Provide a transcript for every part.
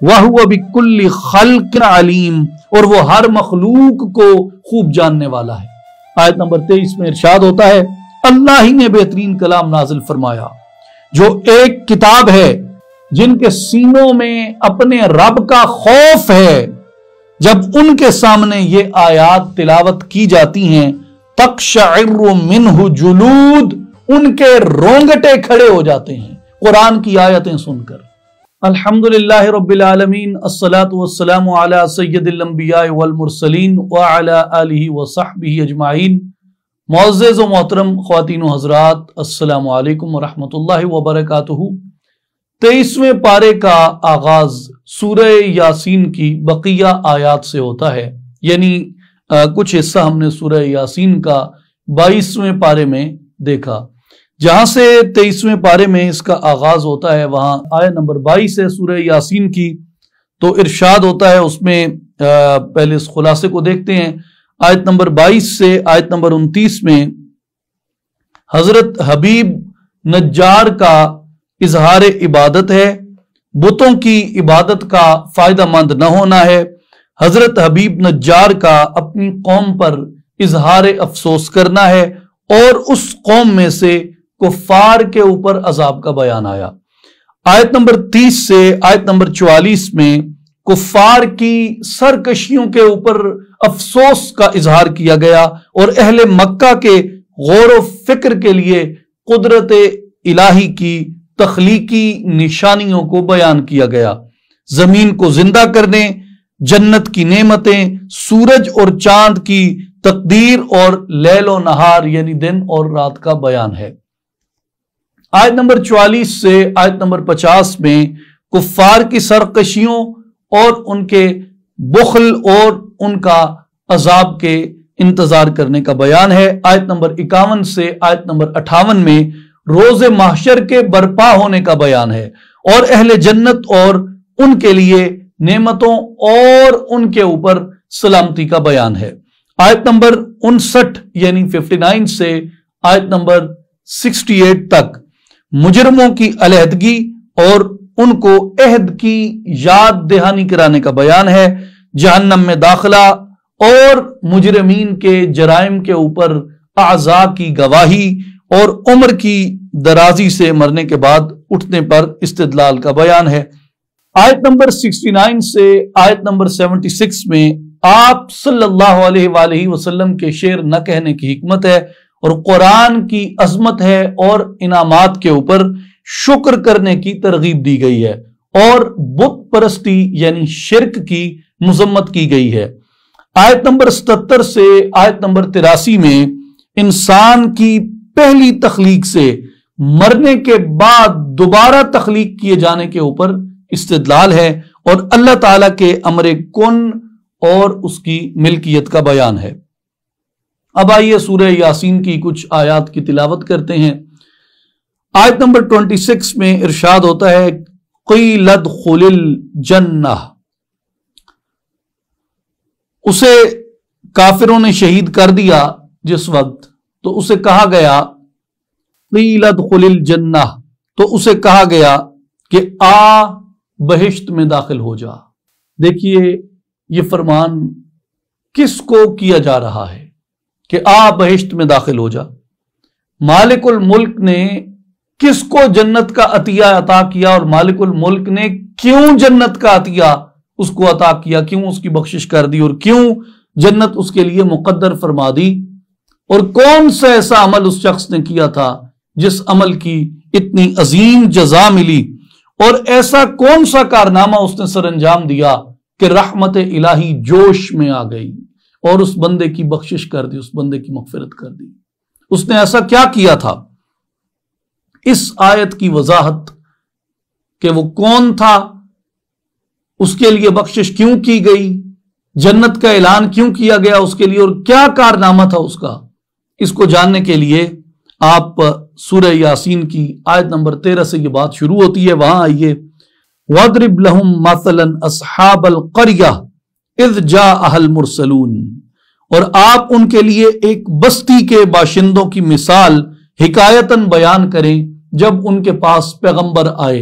وَهُوَ بِكُلِّ خَلْقٍ عَلِيمٍ، اور وہ ہر مخلوق کو خوب جاننے والا ہے۔ آیت نمبر 23 میں ارشاد ہوتا ہے اللہ ہی نے بہترین کلام نازل فرمایا جو ایک کتاب ہے جن کے سینوں میں اپنے رب کا خوف ہے، جب ان کے سامنے یہ آیات تلاوت کی جاتی ہیں تقشعر منہ جلود، ان کے رونگٹے کھڑے ہو جاتے ہیں قرآن کی آیتیں سن کر۔ الحمدللہ رب العالمین، الصلاة والسلام علی سید الانبیاء والمرسلین وعلی آلہ وصحبہ اجمعین۔ معزز و محترم خواتین و حضرات، السلام علیکم ورحمۃ اللہ وبرکاتہ۔ 23ویں پارے کا آغاز سورہ یاسین کی بقیہ آیات سے ہوتا ہے، یعنی کچھ حصہ ہم نے سورہ یاسین کا 22ویں پارے میں دیکھا۔ جہاں سے 23ویں پارے میں اس کا آغاز ہوتا ہے وہاں آیت نمبر 22 ہے سورہ یاسین کی، تو ارشاد ہوتا ہے اس میں پہلے اس خلاصے کو دیکھتے ہیں۔ آیت نمبر 22 سے آیت نمبر 29 میں حضرت حبیب نجار کا اظہار عبادت ہے، بتوں کی عبادت کا فائدہ مند نہ ہونا ہے۔ حضرت حبیب نجار کا اپنی قوم پر اظہار افسوس کرنا ہے، اور اس قوم میں سے کفار کے اوپر عذاب کا بیان آیا۔ آیت نمبر 30 سے آیت نمبر 44 میں کفار کی سرکشیوں کے اوپر افسوس کا اظہار کیا گیا، اور اہل مکہ کے غور و فکر کے لیے قدرت الہی کی تخلیقی نشانیوں کو بیان کیا گیا۔ زمین کو زندہ کرنے، جنت کی نعمتیں، سورج اور چاند کی تقدیر اور لیل و نہار یعنی دن اور رات کا بیان ہے۔ آیت نمبر 44 سے آیت نمبر 50 میں کفار کی سرکشیوں اور ان کے بخل اور ان کا عذاب کے انتظار کرنے کا بیان ہے۔ آیت نمبر 51 سے آیت نمبر 58 میں روز محشر کے برپا ہونے کا بیان ہے، اور اہل جنت اور ان کے لیے نعمتوں اور ان کے اوپر سلامتی کا بیان ہے۔ آیت نمبر 59 یعنی 59 سے آیت نمبر 68 تک مجرموں کی علیحدگی اور ان کو عہد کی یاد دہانی کرانے کا بیان ہے، جہنم میں داخلہ اور مجرمین کے جرائم کے اوپر اعضاء کی گواہی اور عمر کی درازی سے مرنے کے بعد اٹھنے پر استدلال کا بیان ہے۔ آیت نمبر 69 سے آیت نمبر 76 میں آپ صلی اللہ علیہ وآلہ وسلم کے شعر نہ کہنے کی حکمت ہے، اور قرآن کی عظمت ہے اور انعامات کے اوپر شکر کرنے کی ترغیب دی گئی ہے، اور بت پرستی یعنی شرک کی مذمت کی گئی ہے۔ آیت نمبر 77 سے آیت نمبر 83 میں انسان کی پہلی تخلیق سے مرنے کے بعد دوبارہ تخلیق کیے جانے کے اوپر استدلال ہے، اور اللہ تعالیٰ کے امر کن اور اس کی ملکیت کا بیان ہے۔ اب آئیے سورہ یاسین کی کچھ آیات کی تلاوت کرتے ہیں۔ آیت نمبر 26 میں ارشاد ہوتا ہے قیل ادخل الجنہ، اسے کافروں نے شہید کر دیا جس وقت، تو اسے کہا گیا قیل ادخل الجنہ، تو اسے کہا گیا کہ آ بہشت میں داخل ہو جا۔ دیکھیے یہ فرمان کس کو کیا جا رہا ہے کہ آ بہشت میں داخل ہو جا؟ مالک الملک نے کس کو جنت کا عطیہ عطا کیا، اور مالک الملک نے کیوں جنت کا عطیہ اس کو عطا کیا، کیوں اس کی بخشش کر دی، اور کیوں جنت اس کے لیے مقدر فرما دی، اور کون سا ایسا عمل اس شخص نے کیا تھا جس عمل کی اتنی عظیم جزا ملی، اور ایسا کون سا کارنامہ اس نے سر انجام دیا کہ رحمت الہی جوش میں آ گئی اور اس بندے کی بخشش کر دی، اس بندے کی مغفرت کر دی۔ اس نے ایسا کیا کیا تھا؟ اس آیت کی وضاحت کہ وہ کون تھا، اس کے لیے بخشش کیوں کی گئی، جنت کا اعلان کیوں کیا گیا اس کے لیے، اور کیا کارنامہ تھا اس کا، اس کو جاننے کے لیے آپ سورہ یاسین کی آیت نمبر 13 سے یہ بات شروع ہوتی ہے۔ وہاں آئیے وَاضْرِبْ لَهُمْ مَثَلًا أَصْحَابَ الْقَرْيَةِ إِذْ جَاءَهَا الْمُرْسَلُونَ، اور آپ ان کے لیے ایک بستی کے باشندوں کی مثال حکایتاً بیان کریں جب ان کے پاس پیغمبر آئے۔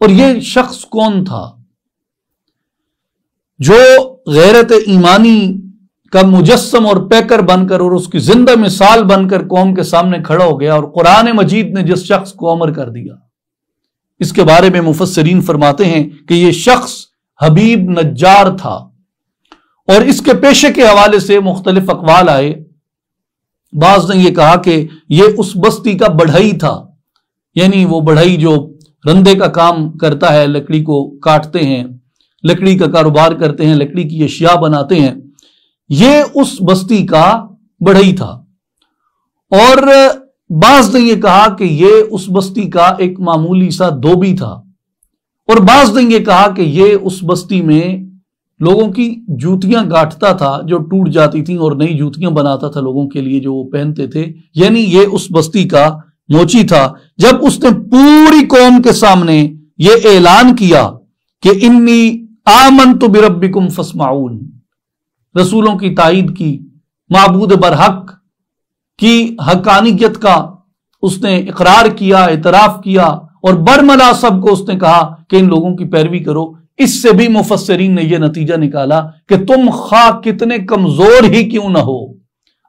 اور یہ شخص کون تھا جو غیرت ایمانی کا مجسم اور پیکر بن کر اور اس کی زندہ مثال بن کر قوم کے سامنے کھڑا ہو گیا، اور قرآن مجید نے جس شخص کو امر کر دیا، اس کے بارے میں مفسرین فرماتے ہیں کہ یہ شخص حبیب نجار تھا۔ اور اس کے پیشے کے حوالے سے مختلف اقوال آئے۔ بعض نے یہ کہا کہ یہ اس بستی کا بڑھئی تھا، یعنی وہ بڑھئی جو رندے کا کام کرتا ہے، لکڑی کو کاٹتے ہیں، لکڑی کا کاروبار کرتے ہیں، لکڑی کی اشیاء بناتے ہیں، یہ اس بستی کا بڑھئی تھا۔ اور بعض نے یہ کہا کہ یہ اس بستی کا ایک معمولی سا دھوبی تھا، اور بعض نے یہ کہا کہ یہ اس بستی میں لوگوں کی جوتیاں گاٹتا تھا جو ٹوٹ جاتی تھیں، اور نئی جوتیاں بناتا تھا لوگوں کے لیے جو وہ پہنتے تھے، یعنی یہ اس بستی کا موچی تھا۔ جب اس نے پوری قوم کے سامنے یہ اعلان کیا کہ انی آمنت بربکم فاسمعون، رسولوں کی تائید کی، معبود برحق کی حقانیت کا اس نے اقرار کیا، اعتراف کیا، اور برملا سب کو اس نے کہا کہ ان لوگوں کی پیروی کرو۔ اس سے بھی مفسرین نے یہ نتیجہ نکالا کہ تم خواہ کتنے کمزور ہی کیوں نہ ہو،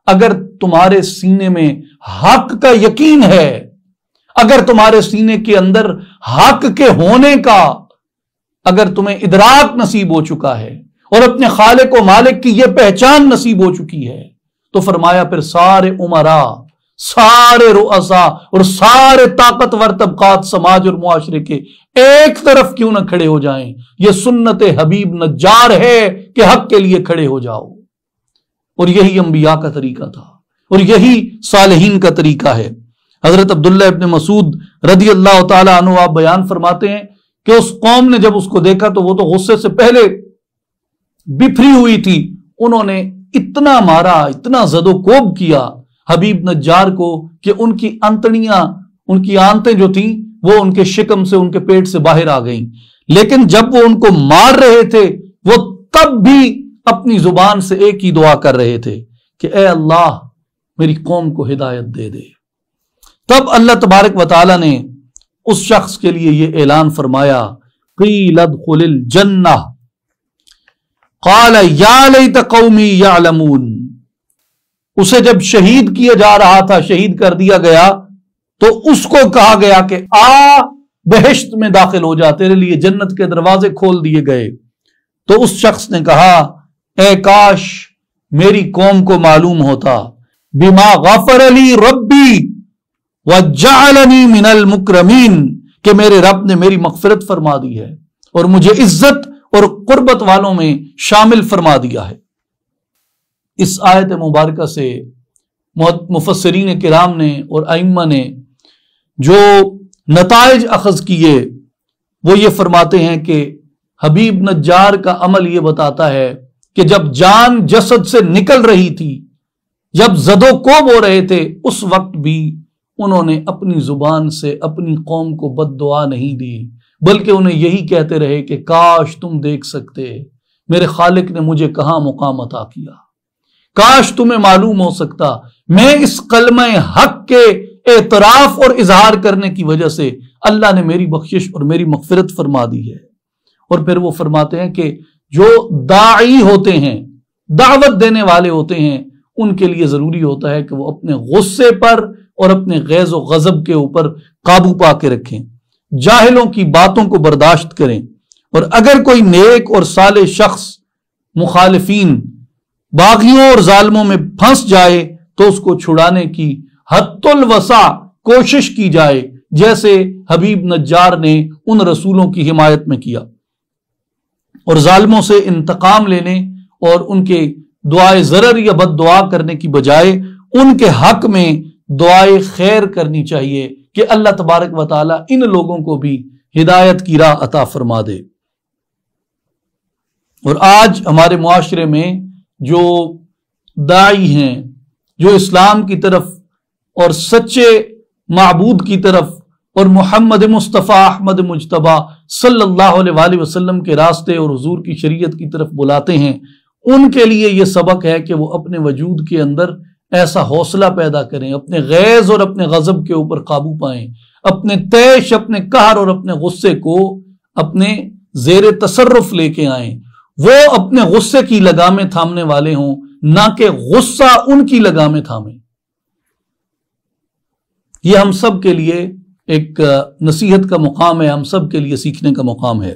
اگر تمہارے سینے میں حق کا یقین ہے، اگر تمہارے سینے کے اندر حق کے ہونے کا اگر تمہیں ادراک نصیب ہو چکا ہے اور اپنے خالق و مالک کی یہ پہچان نصیب ہو چکی ہے، تو فرمایا پھر سارے عمراء، سارے رؤساء اور سارے طاقتور طبقات سماج اور معاشرے کے ایک طرف کیوں نہ کھڑے ہو جائیں، یہ سنت حبیب نجار ہے کہ حق کے لیے کھڑے ہو جاؤ۔ اور یہی انبیاء کا طریقہ تھا، اور یہی صالحین کا طریقہ ہے۔ حضرت عبداللہ ابن مسعود رضی اللہ تعالیٰ عنہ آپ بیان فرماتے ہیں کہ اس قوم نے جب اس کو دیکھا تو وہ تو غصے سے پہلے بفری ہوئی تھی، انہوں نے اتنا مارا، اتنا زد و کوب کیا حبیب نجار کو کہ ان کی انتڑیاں، ان کی آنتیں جو تھیں وہ ان کے شکم سے، ان کے پیٹ سے باہر آ گئیں۔ لیکن جب وہ ان کو مار رہے تھے وہ تب بھی اپنی زبان سے ایک ہی دعا کر رہے تھے کہ اے اللہ میری قوم کو ہدایت دے دے۔ تب اللہ تبارک و تعالی نے اس شخص کے لیے یہ اعلان فرمایا، قیل ادخل الجنہ قال یا لیت قومی یعلمون۔ اسے جب شہید کیا جا رہا تھا، شہید کر دیا گیا، تو اس کو کہا گیا کہ آ بہشت میں داخل ہو جا، تیرے لیے جنت کے دروازے کھول دیے گئے۔ تو اس شخص نے کہا اے کاش میری قوم کو معلوم ہوتا، بما غفر لی ربی وجعلنی من المکرمین، کہ میرے رب نے میری مغفرت فرما دی ہے اور مجھے عزت اور قربت والوں میں شامل فرما دیا ہے۔ اس آیت مبارکہ سے مفسرین کرام نے اور ائمہ نے جو نتائج اخذ کیے وہ یہ فرماتے ہیں کہ حبیب نجار کا عمل یہ بتاتا ہے کہ جب جان جسد سے نکل رہی تھی، جب زد و کوب ہو رہے تھے، اس وقت بھی انہوں نے اپنی زبان سے اپنی قوم کو بد دعا نہیں دی، بلکہ انہیں یہی کہتے رہے کہ کاش تم دیکھ سکتے میرے خالق نے مجھے کہاں مقام عطا کیا، کاش تمہیں معلوم ہو سکتا میں اس کلمہ حق کے اعتراف اور اظہار کرنے کی وجہ سے اللہ نے میری بخشش اور میری مغفرت فرما دی ہے۔ اور پھر وہ فرماتے ہیں کہ جو داعی ہوتے ہیں، دعوت دینے والے ہوتے ہیں، ان کے لیے ضروری ہوتا ہے کہ وہ اپنے غصے پر اور اپنے غیظ و غضب کے اوپر قابو پا کے رکھیں، جاہلوں کی باتوں کو برداشت کریں، اور اگر کوئی نیک اور صالح شخص مخالفین، باغیوں اور ظالموں میں پھنس جائے تو اس کو چھڑانے کی حد الوسع کوشش کی جائے، جیسے حبیب نجار نے ان رسولوں کی حمایت میں کیا، اور ظالموں سے انتقام لینے اور ان کے دعائے ضرر یا بد دعا کرنے کی بجائے ان کے حق میں دعائے خیر کرنی چاہیے کہ اللہ تبارک و تعالی ان لوگوں کو بھی ہدایت کی راہ عطا فرما دے۔ اور آج ہمارے معاشرے میں جو داعی ہیں، جو اسلام کی طرف اور سچے معبود کی طرف اور محمد مصطفیٰ احمد مجتبیٰ صلی اللہ علیہ وآلہ وسلم کے راستے اور حضور کی شریعت کی طرف بلاتے ہیں، ان کے لیے یہ سبق ہے کہ وہ اپنے وجود کے اندر ایسا حوصلہ پیدا کریں، اپنے غیظ اور اپنے غضب کے اوپر قابو پائیں، اپنے طیش، اپنے قہر اور اپنے غصے کو اپنے زیر تصرف لے کے آئیں، وہ اپنے غصے کی لگامیں تھامنے والے ہوں، نہ کہ غصہ ان کی لگامیں تھامیں۔ یہ ہم سب کے لیے ایک نصیحت کا مقام ہے، ہم سب کے لیے سیکھنے کا مقام ہے۔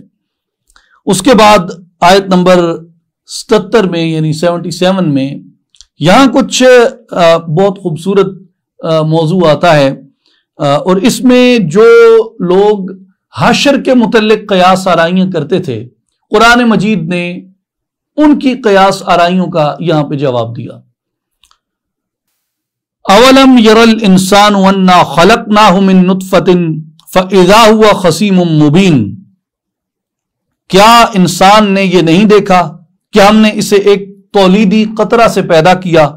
اس کے بعد آیت نمبر 77 میں یعنی 77 میں یہاں کچھ بہت خوبصورت موضوع آتا ہے، اور اس میں جو لوگ حشر کے متعلق قیاس آرائیاں کرتے تھے، قرآن مجید نے ان کی قیاس آرائیوں کا یہاں پہ جواب دیا۔ اولم یر الانسان انا خلقناہ من نطفۃ فاذا هو خصیم مبین، کیا انسان نے یہ نہیں دیکھا کہ ہم نے اسے ایک تولیدی قطرہ سے پیدا کیا،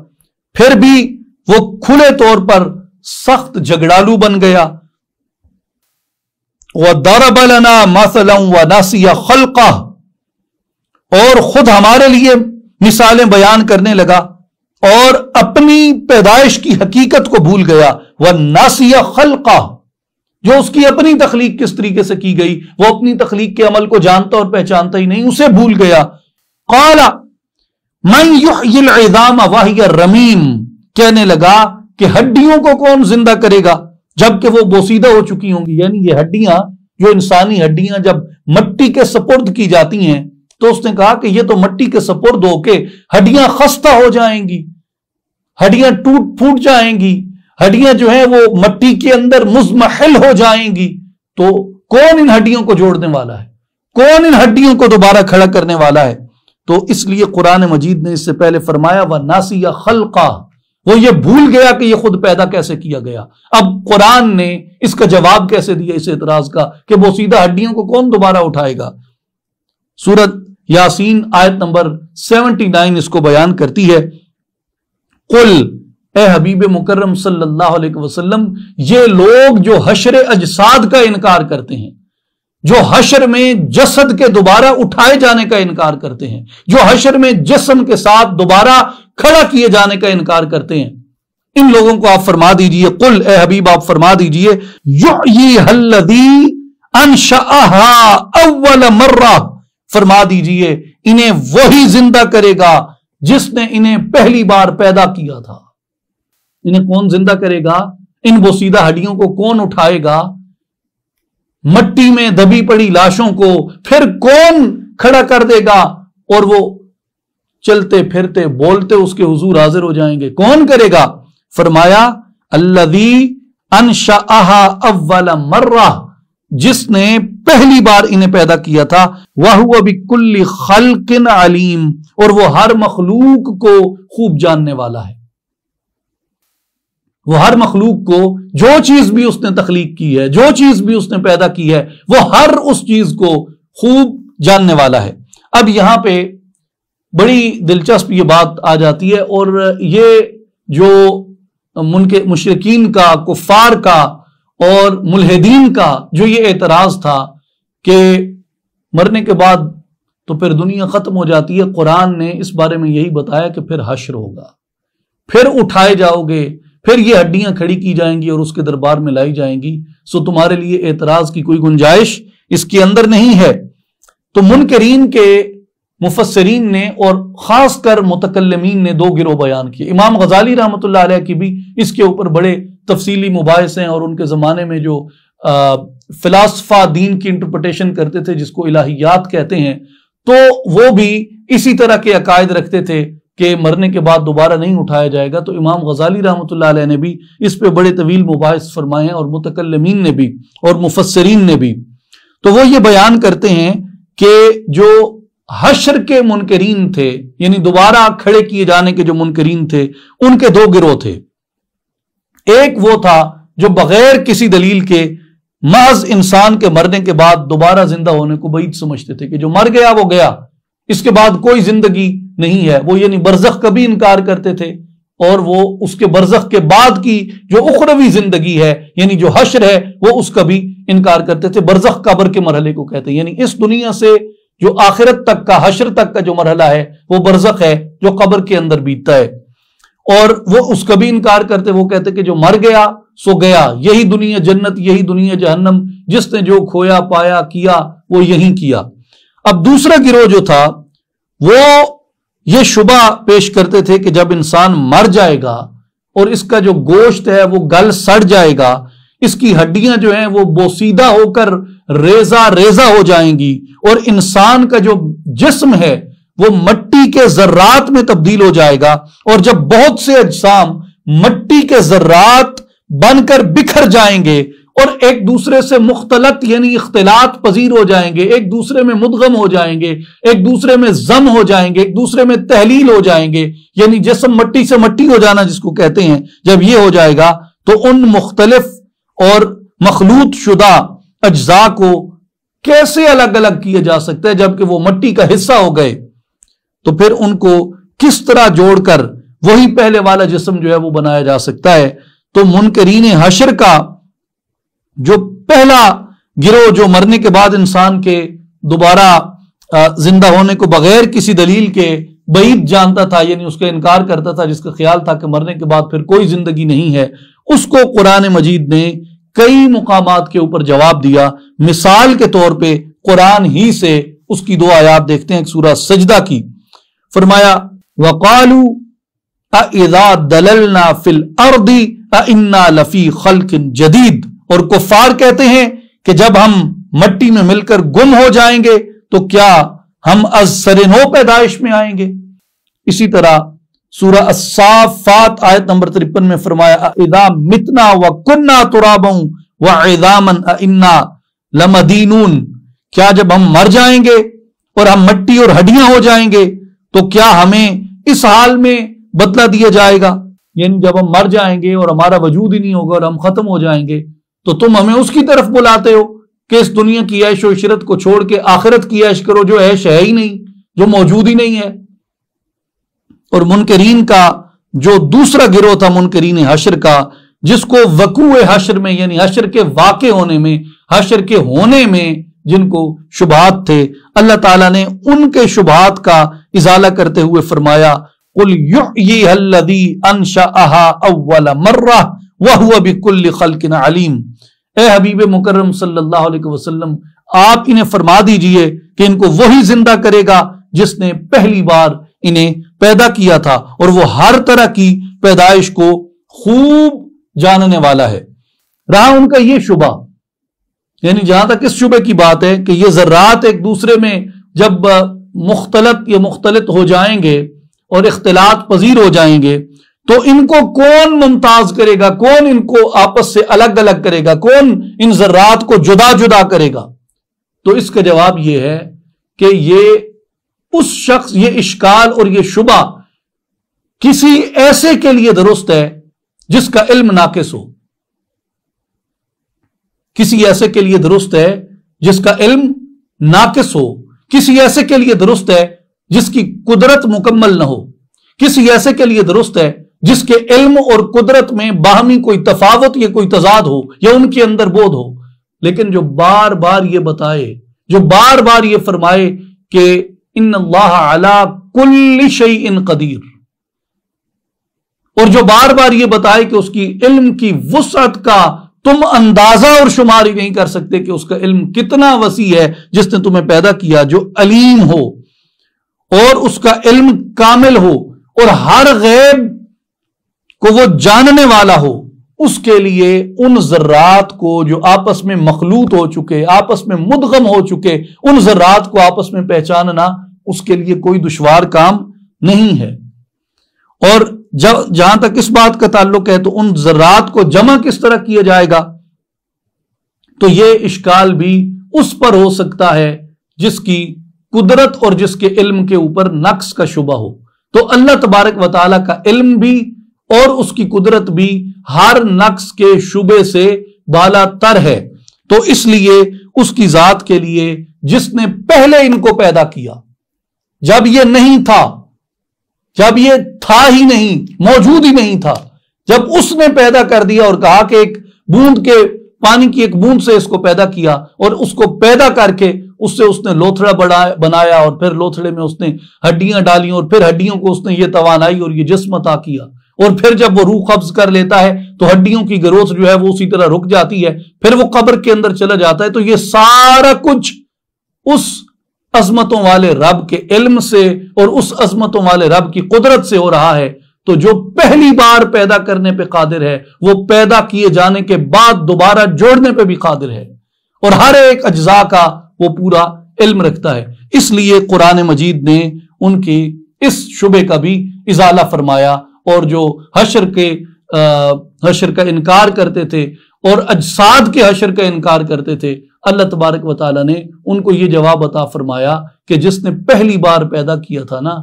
پھر بھی وہ کھلے طور پر سخت جھگڑالو بن گیا۔ وَضَرَبَ لَنَا مَثَلًا وَنَسِيَ خَلْقَهُ، اور خود ہمارے لیے مثالیں بیان کرنے لگا اور اپنی پیدائش کی حقیقت کو بھول گیا۔ وَنَسِيَ خَلْقَهُ، جو اس کی اپنی تخلیق کس طریقے سے کی گئی، وہ اپنی تخلیق کے عمل کو جانتا اور پہچانتا ہی نہیں، اسے بھول گیا۔ قَالَ مَنْ يُحْيِي الْعِظَامَ وَهِيَ رَمِيمٌ، کہنے لگا کہ ہڈیوں کو کون زندہ کرے گا جبکہ وہ بوسیدہ ہو چکی ہوں گی۔ یعنی یہ ہڈیاں، جو انسانی ہڈیاں جب مٹی کے سپرد کی جاتی ہیں تو اس نے کہا کہ یہ تو مٹی کے سپرد ہو کے ہڈیاں خستہ ہو جائیں گی، ہڈیاں ٹوٹ پھوٹ جائیں گی، ہڈیاں جو ہیں وہ مٹی کے اندر مزمحل ہو جائیں گی، تو کون ان ہڈیوں کو جوڑنے والا ہے، کون ان ہڈیوں کو دوبارہ کھڑا کرنے والا ہے؟ تو اس لیے قرآن مجید نے اس سے پہلے فرمایا وَنَسِيَ خَلْقَهُ، وہ یہ بھول گیا کہ یہ خود پیدا کیسے کیا گیا۔ اب قرآن نے اس کا جواب کیسے دیا اس اعتراض کا کہ بوسیدہ ہڈیوں کو کون دوبارہ اٹھائے گا؟ سورت یاسین آیت نمبر 79 اس کو بیان کرتی ہے۔ قل، اے حبیب مکرم صلی اللہ علیہ وسلم، یہ لوگ جو حشر اجساد کا انکار کرتے ہیں، جو حشر میں جسد کے دوبارہ اٹھائے جانے کا انکار کرتے ہیں، جو حشر میں جسم کے ساتھ دوبارہ کھڑا کیے جانے کا انکار کرتے ہیں، ان لوگوں کو آپ فرما دیجئے، قل اے حبیب آپ فرما دیجئے، یحییھا الذی انشأھا اول مرہ، فرما دیجئے انہیں وہی زندہ کرے گا جس نے انہیں پہلی بار پیدا کیا تھا۔ انہیں کون زندہ کرے گا؟ ان بوسیدہ ہڈیوں کو کون اٹھائے گا؟ مٹی میں دبی پڑی لاشوں کو پھر کون کھڑا کر دے گا اور وہ چلتے پھرتے بولتے اس کے حضور حاضر ہو جائیں گے؟ کون کرے گا؟ فرمایا الذی انشأھا اول مرہ، جس نے پہلی بار انہیں پیدا کیا تھا، وَهُوَ بِكُلِّ خَلْقٍ عَلِيمٌ، اور وہ ہر مخلوق کو خوب جاننے والا ہے۔ وہ ہر مخلوق کو جو چیز بھی اس نے تخلیق کی ہے، جو چیز بھی اس نے پیدا کی ہے، وہ ہر اس چیز کو خوب جاننے والا ہے۔ اب یہاں پہ بڑی دلچسپ یہ بات آ جاتی ہے، اور یہ جو مشرکین کا، کفار کا اور ملحدین کا جو یہ اعتراض تھا کہ مرنے کے بعد تو پھر دنیا ختم ہو جاتی ہے، قرآن نے اس بارے میں یہی بتایا کہ پھر حشر ہوگا، پھر اٹھائے جاؤ گے، پھر یہ ہڈیاں کھڑی کی جائیں گی اور اس کے دربار میں لائی جائیں گی، سو تمہارے لیے اعتراض کی کوئی گنجائش اس کے اندر نہیں ہے۔ تو منکرین کے مفسرین نے اور خاص کر متکلمین نے دو گروہ بیان کیے۔ امام غزالی رحمۃ اللہ علیہ کی بھی اس کے اوپر بڑے تفصیلی مباحث ہیں، اور ان کے زمانے میں جو فلاسفہ دین کی انٹرپریٹیشن کرتے تھے جس کو الہیات کہتے ہیں، تو وہ بھی اسی طرح کے عقائد رکھتے تھے کہ مرنے کے بعد دوبارہ نہیں اٹھایا جائے گا۔ تو امام غزالی رحمۃ اللہ علیہ نے بھی اس پہ بڑے طویل مباحث فرمائے ہیں، اور متکلمین نے بھی اور مفسرین نے بھی۔ تو وہ یہ بیان کرتے ہیں کہ جو حشر کے منکرین تھے، یعنی دوبارہ کھڑے کیے جانے کے جو منکرین تھے، ان کے دو گروہ تھے۔ ایک وہ تھا جو بغیر کسی دلیل کے محض انسان کے مرنے کے بعد دوبارہ زندہ ہونے کو بعید سمجھتے تھے کہ جو مر گیا وہ گیا، اس کے بعد کوئی زندگی نہیں ہے۔ وہ یعنی برزخ کا بھی انکار کرتے تھے، اور وہ اس کے برزخ کے بعد کی جو اخروی زندگی ہے یعنی جو حشر ہے وہ اس کا بھی انکار کرتے تھے۔ برزخ قبر کے مرحلے کو کہتے ہیں، یعنی اس دنیا سے جو آخرت تک کا، حشر تک کا جو مرحلہ ہے وہ برزخ ہے جو قبر کے اندر بیتتا ہے، اور وہ اس کا بھی انکار کرتے۔ وہ کہتے کہ جو مر گیا سو گیا، یہی دنیا جنت یہی دنیا جہنم، جس نے جو کھویا پایا کیا وہ یہی کیا۔ اب دوسرا گروہ جو تھا وہ یہ شبہ پیش کرتے تھے کہ جب انسان مر جائے گا اور اس کا جو گوشت ہے وہ گل سڑ جائے گا، اس کی ہڈیاں جو ہیں وہ بوسیدہ ہو کر ریزہ ریزہ ہو جائیں گی، اور انسان کا جو جسم ہے وہ مٹی کے ذرات میں تبدیل ہو جائے گا، اور جب بہت سے اجسام مٹی کے ذرات بن کر بکھر جائیں گے اور ایک دوسرے سے مختلط یعنی اختلاط پذیر ہو جائیں گے، ایک دوسرے میں مدغم ہو جائیں گے، ایک دوسرے میں ضم ہو جائیں گے، ایک دوسرے میں تحلیل ہو جائیں گے، یعنی جسم مٹی سے مٹی ہو جانا جس کو کہتے ہیں، جب یہ ہو جائے گا تو ان مختلف اور مخلوط شدہ اجزاء کو کیسے الگ الگ کیا جا سکتا ہے جبکہ وہ مٹی کا حصہ ہو گئے؟ تو پھر ان کو کس طرح جوڑ کر وہی پہلے والا جسم جو ہے وہ بنایا جا سکتا ہے؟ تو منکرین حشر کا جو پہلا گروہ جو مرنے کے بعد انسان کے دوبارہ زندہ ہونے کو بغیر کسی دلیل کے بعید جانتا تھا، یعنی اس کا انکار کرتا تھا، جس کا خیال تھا کہ مرنے کے بعد پھر کوئی زندگی نہیں ہے، اس کو قرآن مجید نے کئی مقامات کے اوپر جواب دیا۔ مثال کے طور پہ قرآن ہی سے اس کی 2 آیات دیکھتے ہیں، ایک سورہ سجدہ کی، فرمایا وَقَالُوا أَإِذَا دَلَلْنَا فِي الْأَرْضِ أَإِنَّا لَفِي خَلْقٍ جَدِيدٍ، اور کفار کہتے ہیں کہ جب ہم مٹی میں مل کر گم ہو جائیں گے تو کیا ہم از سر نو پیدائش میں آئیں گے؟ اسی طرح سورہ الصافات آیت نمبر 53 میں فرمایا اذا متنا وکنا ترابا وعظاما انا لمدینون، کیا جب ہم مر جائیں گے اور ہم مٹی اور ہڈیاں ہو جائیں گے تو کیا ہمیں اس حال میں بدلہ دیا جائے گا؟ یعنی جب ہم مر جائیں گے اور ہمارا وجود ہی نہیں ہوگا اور ہم ختم ہو جائیں گے تو تم ہمیں اس کی طرف بلاتے ہو کہ اس دنیا کی عیش و عشرت کو چھوڑ کے آخرت کی عیش کرو جو عیش ہے ہی نہیں، جو موجود ہی نہیں ہے۔ اور منکرین کا جو دوسرا گروہ تھا منکرین حشر کا، جس کو وقوع حشر میں یعنی حشر کے واقع ہونے میں، حشر کے ہونے میں جن کو شبہات تھے، اللہ تعالیٰ نے ان کے شبہات کا ازالہ کرتے ہوئے فرمایا قُلْ يُحْيِيهَا الَّذِي أَنشَأَهَا أَوَّلَ مَرَّةٍ وَهُوَ بِكُلِّ خَلْقٍ عَلِيمٌ۔ اے حبیب مکرم صلی اللہ علیہ وسلم، آپ انہیں فرما دیجئے کہ ان کو وہی زندہ کرے گا جس نے پہلی بار انہیں پیدا کیا تھا، اور وہ ہر طرح کی پیدائش کو خوب جاننے والا ہے۔ رہا ان کا یہ شبہ، یعنی جہاں تک اس شبہ کی بات ہے کہ یہ ذرات ایک دوسرے میں جب مختلط ہو جائیں گے اور اختلاط پذیر ہو جائیں گے تو ان کو کون ممتاز کرے گا، کون ان کو آپس سے الگ الگ کرے گا، کون ان ذرات کو جدا جدا کرے گا؟ تو اس کا جواب یہ ہے کہ یہ اس شخص، یہ اشکال اور یہ شبہ کسی ایسے کے لیے درست ہے جس کا علم ناقص ہو، کسی ایسے کے لیے درست ہے جس کا علم ناقص ہو، کسی ایسے کے لیے درست ہے جس کی قدرت مکمل نہ ہو، کسی ایسے کے لیے درست ہے جس کے علم اور قدرت میں باہمی کوئی تفاوت یا کوئی تضاد ہو یا ان کے اندر بودھ ہو، لیکن جو بار بار یہ بتائے، جو بار بار یہ فرمائے کہ ان اللہ علی کل شیء قدیر، اور جو بار بار یہ بتائے کہ اس کی علم کی وسعت کا تم اندازہ اور شماری نہیں کر سکتے کہ اس کا علم کتنا وسیع ہے جس نے تمہیں پیدا کیا، جو علیم ہو اور اس کا علم کامل ہو اور ہر غیب کو وہ جاننے والا ہو، اس کے لیے ان ذرات کو جو آپس میں مخلوط ہو چکے، آپس میں مدغم ہو چکے، ان ذرات کو آپس میں پہچاننا اس کے لیے کوئی دشوار کام نہیں ہے۔ اور جہاں تک اس بات کا تعلق ہے تو ان ذرات کو جمع کس طرح کیا جائے گا، تو یہ اشکال بھی اس پر ہو سکتا ہے جس کی قدرت اور جس کے علم کے اوپر نقص کا شبہ ہو۔ تو اللہ تبارک و تعالیٰ کا علم بھی اور اس کی قدرت بھی ہر نقص کے شبے سے بالا تر ہے، تو اس لیے اس کی ذات کے لیے جس نے پہلے ان کو پیدا کیا، جب یہ نہیں تھا، جب یہ تھا ہی نہیں، موجود ہی نہیں تھا، جب اس نے پیدا کر دیا اور کہا کہ ایک بوند کے پانی کی ایک بوند سے اس کو پیدا کیا، اور اس کو پیدا کر کے اس سے اس نے لوتھڑا بنایا، اور پھر لوتھڑے میں اس نے ہڈیاں ڈالی، اور پھر ہڈیوں کو اس نے یہ توانائی اور یہ جسم عطا کیا، اور پھر جب وہ روح قبض کر لیتا ہے تو ہڈیوں کی گروتھ جو ہے وہ اسی طرح رک جاتی ہے، پھر وہ قبر کے اندر چلا جاتا ہے۔ تو یہ سارا کچھ اس عظمتوں والے رب کے علم سے اور اس عظمتوں والے رب کی قدرت سے ہو رہا ہے۔ تو جو پہلی بار پیدا کرنے پہ قادر ہے وہ پیدا کیے جانے کے بعد دوبارہ جوڑنے پہ بھی قادر ہے، اور ہر ایک اجزاء کا وہ پورا علم رکھتا ہے۔ اس لیے قرآن مجید نے ان کی اس شبے کا بھی ازالہ فرمایا، اور جو حشر کا انکار کرتے تھے اور اجساد کے حشر کا انکار کرتے تھے، اللہ تبارک و تعالیٰ نے ان کو یہ جواب عطا فرمایا کہ جس نے پہلی بار پیدا کیا تھا نا،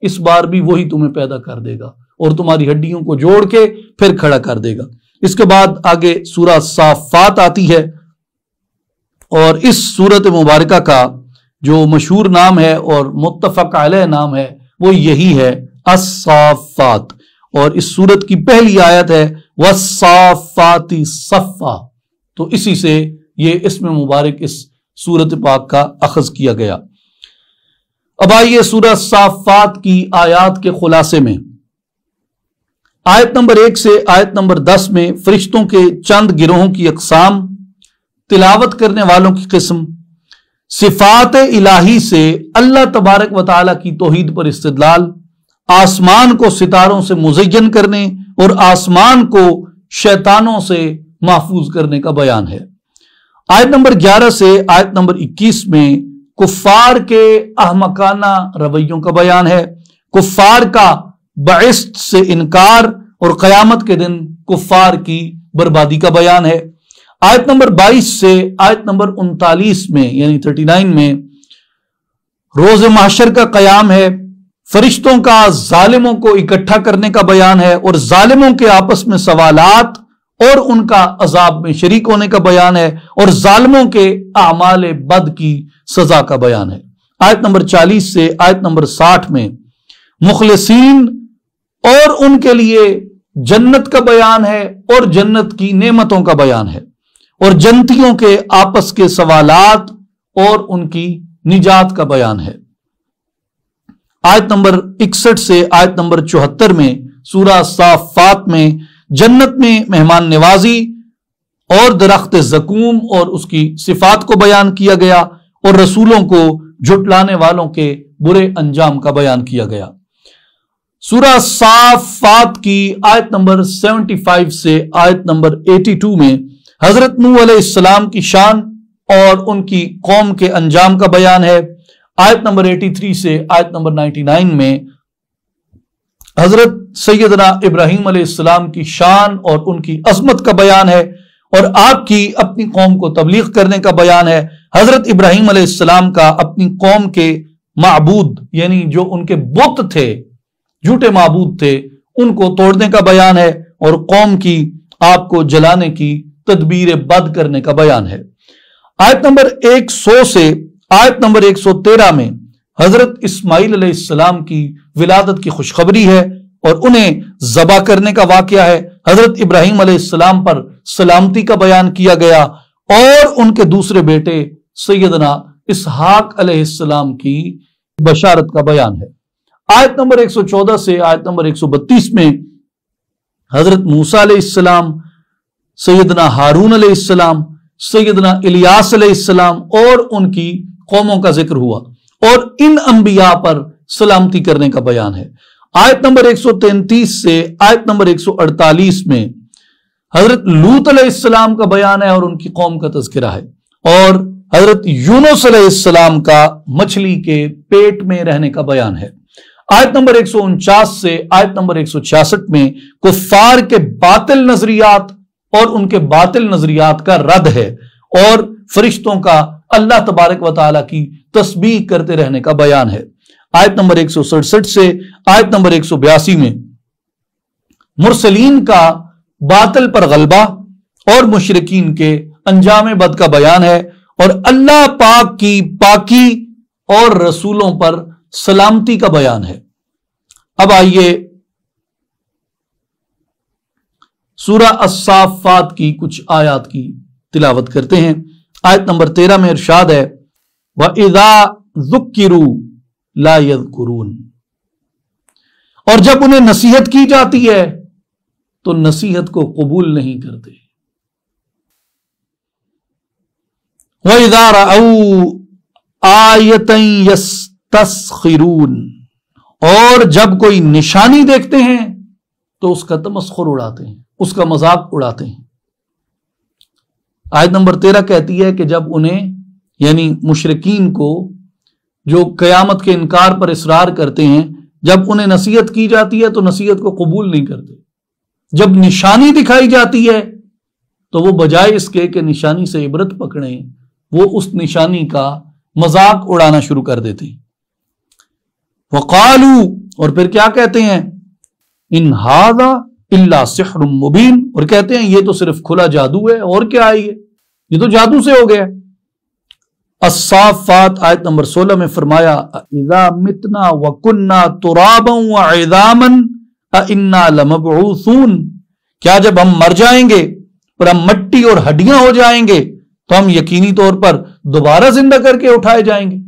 اس بار بھی وہی تمہیں پیدا کر دے گا اور تمہاری ہڈیوں کو جوڑ کے پھر کھڑا کر دے گا۔ اس کے بعد آگے سورہ صافات آتی ہے، اور اس سورت مبارکہ کا جو مشہور نام ہے اور متفق علیہ نام ہے وہ یہی ہے، الصافات، اور اس سورت کی پہلی آیت ہے والصافات صفا، تو اسی سے یہ اسم مبارک اس سورت پاک کا اخذ کیا گیا۔ اب آئیے سورہ صافات کی آیات کے خلاصے میں۔ آیت نمبر 1 سے آیت نمبر 10 میں فرشتوں کے چند گروہوں کی اقسام، تلاوت کرنے والوں کی قسم، صفات الہی سے اللہ تبارک و تعالیٰ کی توحید پر استدلال، آسمان کو ستاروں سے مزین کرنے اور آسمان کو شیطانوں سے محفوظ کرنے کا بیان ہے۔ آیت نمبر 11 سے آیت نمبر 21 میں کفار کے احمقانہ رویوں کا بیان ہے، کفار کا بعثت سے انکار اور قیامت کے دن کفار کی بربادی کا بیان ہے۔ آیت نمبر 22 سے آیت نمبر 39 میں یعنی 39 میں روز محشر کا قیام ہے، فرشتوں کا ظالموں کو اکٹھا کرنے کا بیان ہے، اور ظالموں کے آپس میں سوالات اور ان کا عذاب میں شریک ہونے کا بیان ہے، اور ظالموں کے اعمال بد کی سزا کا بیان ہے۔ آیت نمبر 40 سے آیت نمبر 60 میں مخلصین اور ان کے لیے جنت کا بیان ہے اور جنت کی نعمتوں کا بیان ہے، اور جنتیوں کے آپس کے سوالات اور ان کی نجات کا بیان ہے۔ آیت نمبر 61 سے آیت نمبر 74 میں سورہ صافات میں جنت میں مہمان نوازی اور درخت زقوم اور اس کی صفات کو بیان کیا گیا، اور رسولوں کو جھٹلانے والوں کے برے انجام کا بیان کیا گیا۔ سورہ صافات کی آیت نمبر 75 سے آیت نمبر 82 میں حضرت نوح علیہ السلام کی شان اور ان کی قوم کے انجام کا بیان ہے۔ آیت نمبر 83 سے آیت نمبر 99 میں حضرت سیدنا ابراہیم علیہ السلام کی شان اور ان کی عظمت کا بیان ہے، اور آپ کی اپنی قوم کو تبلیغ کرنے کا بیان ہے۔ حضرت ابراہیم علیہ السلام کا اپنی قوم کے معبود یعنی جو ان کے بت تھے، جھوٹے معبود تھے، ان کو توڑنے کا بیان ہے، اور قوم کی آپ کو جلانے کی تدبیر بد کرنے کا بیان ہے۔ آیت نمبر 100 سے آیت نمبر 113 میں حضرت اسماعیل علیہ السلام کی ولادت کی خوشخبری ہے اور انہیں ذبح کرنے کا واقعہ ہے۔ حضرت ابراہیم علیہ السلام پر سلامتی کا بیان کیا گیا اور ان کے دوسرے بیٹے سیدنا اسحاق علیہ السلام کی بشارت کا بیان ہے۔ آیت نمبر 114 سے آیت نمبر 132 میں حضرت موسیٰ علیہ السلام، سیدنا ہارون علیہ السلام، سیدنا الیاس علیہ السلام اور ان کی قوموں کا ذکر ہوا اور ان انبیاء پر سلامتی کرنے کا بیان ہے۔ آیت نمبر 133 سے آیت نمبر 148 میں حضرت لوط علیہ السلام کا بیان ہے اور ان کی قوم کا تذکرہ ہے، اور حضرت یونس علیہ السلام کا مچھلی کے پیٹ میں رہنے کا بیان ہے۔ آیت نمبر 149 سے آیت نمبر 166 میں کفار کے باطل نظریات اور ان کے باطل نظریات کا رد ہے، اور فرشتوں کا اللہ تبارک و تعالیٰ کی تسبیح کرتے رہنے کا بیان ہے۔ آیت نمبر 167 سے آیت نمبر 182 میں مرسلین کا باطل پر غلبہ اور مشرکین کے انجام بد کا بیان ہے، اور اللہ پاک کی پاکی اور رسولوں پر سلامتی کا بیان ہے۔ اب آئیے سورہ الصافات کی کچھ آیات کی تلاوت کرتے ہیں۔ آیت نمبر 13 میں ارشاد ہے وَإِذَا ذُكِّرُوا لَا يَذْكُرُونَ، اور جب انہیں نصیحت کی جاتی ہے تو نصیحت کو قبول نہیں کرتے۔ وَإِذَا رَأَوْا آیَةً يَسْتَسْخِرُونَ، اور جب کوئی نشانی دیکھتے ہیں تو اس کا تمسخر اڑاتے ہیں، اس کا مذاق اڑاتے ہیں۔ آیت نمبر 13 کہتی ہے کہ جب انہیں یعنی مشرکین کو جو قیامت کے انکار پر اصرار کرتے ہیں، جب انہیں نصیحت کی جاتی ہے تو نصیحت کو قبول نہیں کرتے۔ جب نشانی دکھائی جاتی ہے تو وہ بجائے اس کے کہ نشانی سے عبرت پکڑیں، وہ اس نشانی کا مذاق اڑانا شروع کر دیتے ہیں۔ وقالو، اور پھر کیا کہتے ہیں؟ ان ھذا الا سحر مبین، اور کہتے ہیں یہ تو صرف کھلا جادو ہے، اور کیا ہے یہ تو جادو سے ہو گیا۔ الصافات آیت نمبر 16 میں فرمایا اذا متنا وکنا ترابا وعظاما انا لمبعوثون، کیا جب ہم مر جائیں گے اور ہم مٹی اور ہڈیاں ہو جائیں گے تو ہم یقینی طور پر دوبارہ زندہ کر کے اٹھائے جائیں گے؟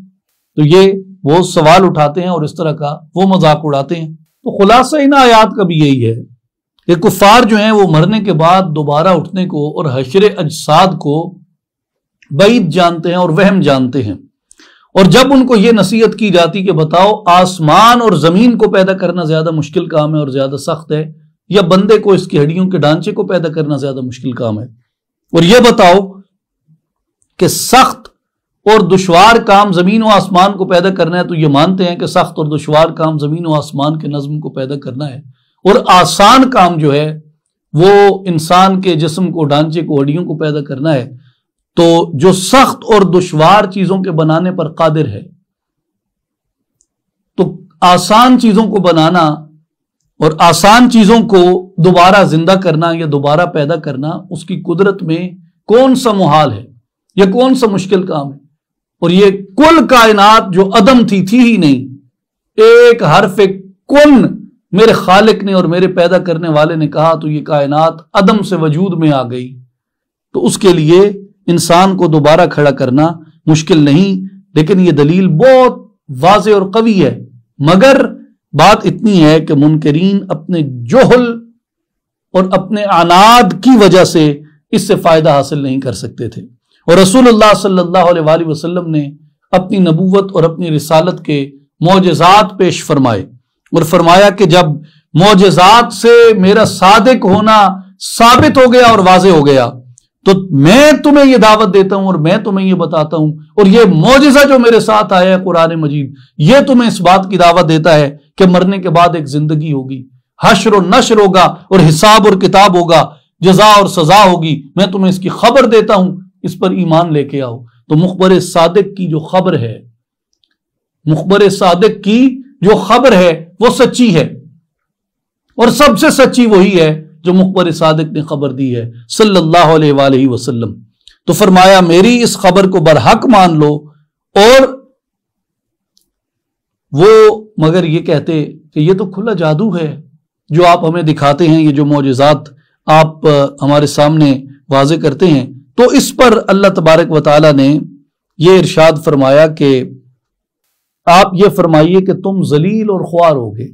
تو یہ وہ سوال اٹھاتے ہیں اور اس طرح کا وہ مذاق اڑاتے ہیں۔ تو خلاصہ ان آیات کا بھی یہی ہے کہ کفار جو ہیں وہ مرنے کے بعد دوبارہ اٹھنے کو اور حشر اجساد کو بعید جانتے ہیں اور وہم جانتے ہیں، اور جب ان کو یہ نصیحت کی جاتی کہ بتاؤ آسمان اور زمین کو پیدا کرنا زیادہ مشکل کام ہے اور زیادہ سخت ہے، یا بندے کو اس کی ہڈیوں کے ڈھانچے کو پیدا کرنا زیادہ مشکل کام ہے، اور یہ بتاؤ کہ سخت اور دشوار کام زمین و آسمان کو پیدا کرنا ہے، تو یہ مانتے ہیں کہ سخت اور دشوار کام زمین و آسمان کے نظم کو پیدا کرنا ہے، اور آسان کام جو ہے وہ انسان کے جسم کو، ڈھانچے کو، ہڈیوں کو پیدا کرنا ہے۔ تو جو سخت اور دشوار چیزوں کے بنانے پر قادر ہے، تو آسان چیزوں کو بنانا اور آسان چیزوں کو دوبارہ زندہ کرنا یا دوبارہ پیدا کرنا اس کی قدرت میں کون سا محال ہے، یہ کون سا مشکل کام ہے؟ اور یہ کل کائنات جو عدم تھی ہی نہیں، ایک حرف کن میرے خالق نے اور میرے پیدا کرنے والے نے کہا تو یہ کائنات عدم سے وجود میں آ گئی۔ تو اس کے لیے انسان کو دوبارہ کھڑا کرنا مشکل نہیں، لیکن یہ دلیل بہت واضح اور قوی ہے، مگر بات اتنی ہے کہ منکرین اپنے جہل اور اپنے عناد کی وجہ سے اس سے فائدہ حاصل نہیں کر سکتے تھے۔ اور رسول اللہ صلی اللہ علیہ وآلہ وسلم نے اپنی نبوت اور اپنی رسالت کے معجزات پیش فرمائے اور فرمایا کہ جب معجزات سے میرا صادق ہونا ثابت ہو گیا اور واضح ہو گیا تو میں تمہیں یہ دعوت دیتا ہوں اور میں تمہیں یہ بتاتا ہوں، اور یہ معجزہ جو میرے ساتھ آیا ہے قرآن مجید، یہ تمہیں اس بات کی دعوت دیتا ہے کہ مرنے کے بعد ایک زندگی ہوگی، حشر و نشر ہوگا اور حساب اور کتاب ہوگا، جزا اور سزا ہوگی، میں تمہیں اس کی خبر دیتا ہوں، اس پر ایمان لے کے آؤ۔ تو مخبر صادق کی جو خبر ہے، مخبر صادق کی جو خبر ہے وہ سچی ہے، اور سب سے سچی وہی ہے جو مخبر صادق نے خبر دی ہے صلی اللہ علیہ وآلہ وسلم۔ تو فرمایا میری اس خبر کو برحق مان لو، اور وہ مگر یہ کہتے کہ یہ تو کھلا جادو ہے جو آپ ہمیں دکھاتے ہیں، یہ جو معجزات آپ ہمارے سامنے واضح کرتے ہیں۔ تو اس پر اللہ تبارک و تعالی نے یہ ارشاد فرمایا کہ آپ یہ فرمائیے کہ تم ذلیل اور خوار ہوگے،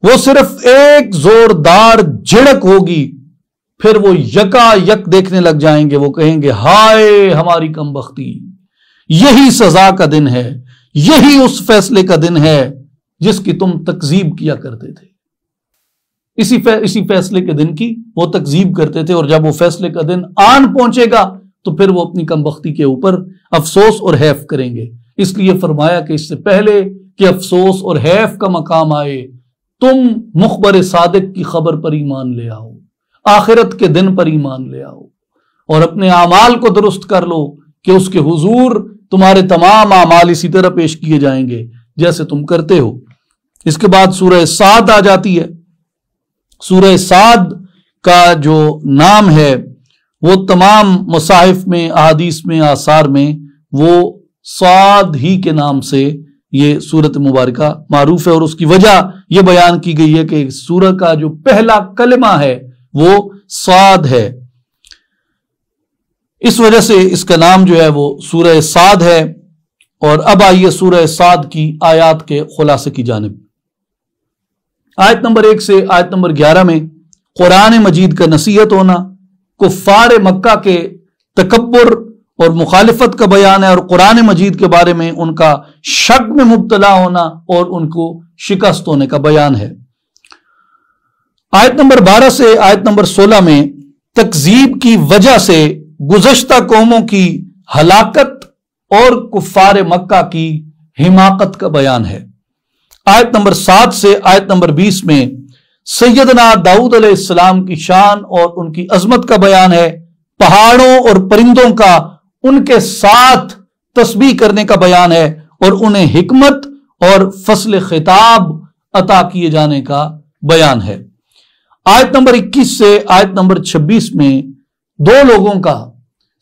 وہ صرف ایک زوردار جھڑک ہوگی، پھر وہ یکا یک دیکھنے لگ جائیں گے، وہ کہیں گے ہائے ہماری کم بختی، یہی سزا کا دن ہے، یہی اس فیصلے کا دن ہے جس کی تم تکذیب کیا کرتے تھے۔ اسی فیصلے کے دن کی وہ تکذیب کرتے تھے، اور جب وہ فیصلے کا دن آن پہنچے گا تو پھر وہ اپنی کم بختی کے اوپر افسوس اور حیف کریں گے۔ اس لیے فرمایا کہ اس سے پہلے کہ افسوس اور حیف کا مقام آئے، تم مخبر صادق کی خبر پر ایمان لے آؤ، آخرت کے دن پر ایمان لے آؤ، اور اپنے اعمال کو درست کر لو کہ اس کے حضور تمہارے تمام اعمال اسی طرح پیش کیے جائیں گے جیسے تم کرتے ہو۔ اس کے بعد سورہ صاد آ جاتی ہے۔ سورہ صاد کا جو نام ہے وہ تمام مصاحف میں، احادیث میں، آثار میں وہ صاد ہی کے نام سے یہ سورت مبارکہ معروف ہے، اور اس کی وجہ یہ بیان کی گئی ہے کہ سورہ کا جو پہلا کلمہ ہے وہ صاد ہے، اس وجہ سے اس کا نام جو ہے وہ سورہ صاد ہے۔ اور اب آئیے سورہ صاد کی آیات کے خلاصے کی جانب۔ آیت نمبر 1 سے آیت نمبر 11 میں قرآن مجید کا نصیحت ہونا، کفار مکہ کے تکبر اور مخالفت کا بیان ہے، اور قرآن مجید کے بارے میں ان کا شک میں مبتلا ہونا اور ان کو شکست ہونے کا بیان ہے۔ آیت نمبر 12 سے آیت نمبر 16 میں تکذیب کی وجہ سے گزشتہ قوموں کی ہلاکت اور کفار مکہ کی حماقت کا بیان ہے۔ آیت نمبر 7 سے آیت نمبر 20 میں سیدنا داؤد علیہ السلام کی شان اور ان کی عظمت کا بیان ہے، پہاڑوں اور پرندوں کا ان کے ساتھ تسبیح کرنے کا بیان ہے، اور انہیں حکمت اور فصل خطاب عطا کیے جانے کا بیان ہے۔ آیت نمبر 21 سے آیت نمبر 26 میں دو لوگوں کا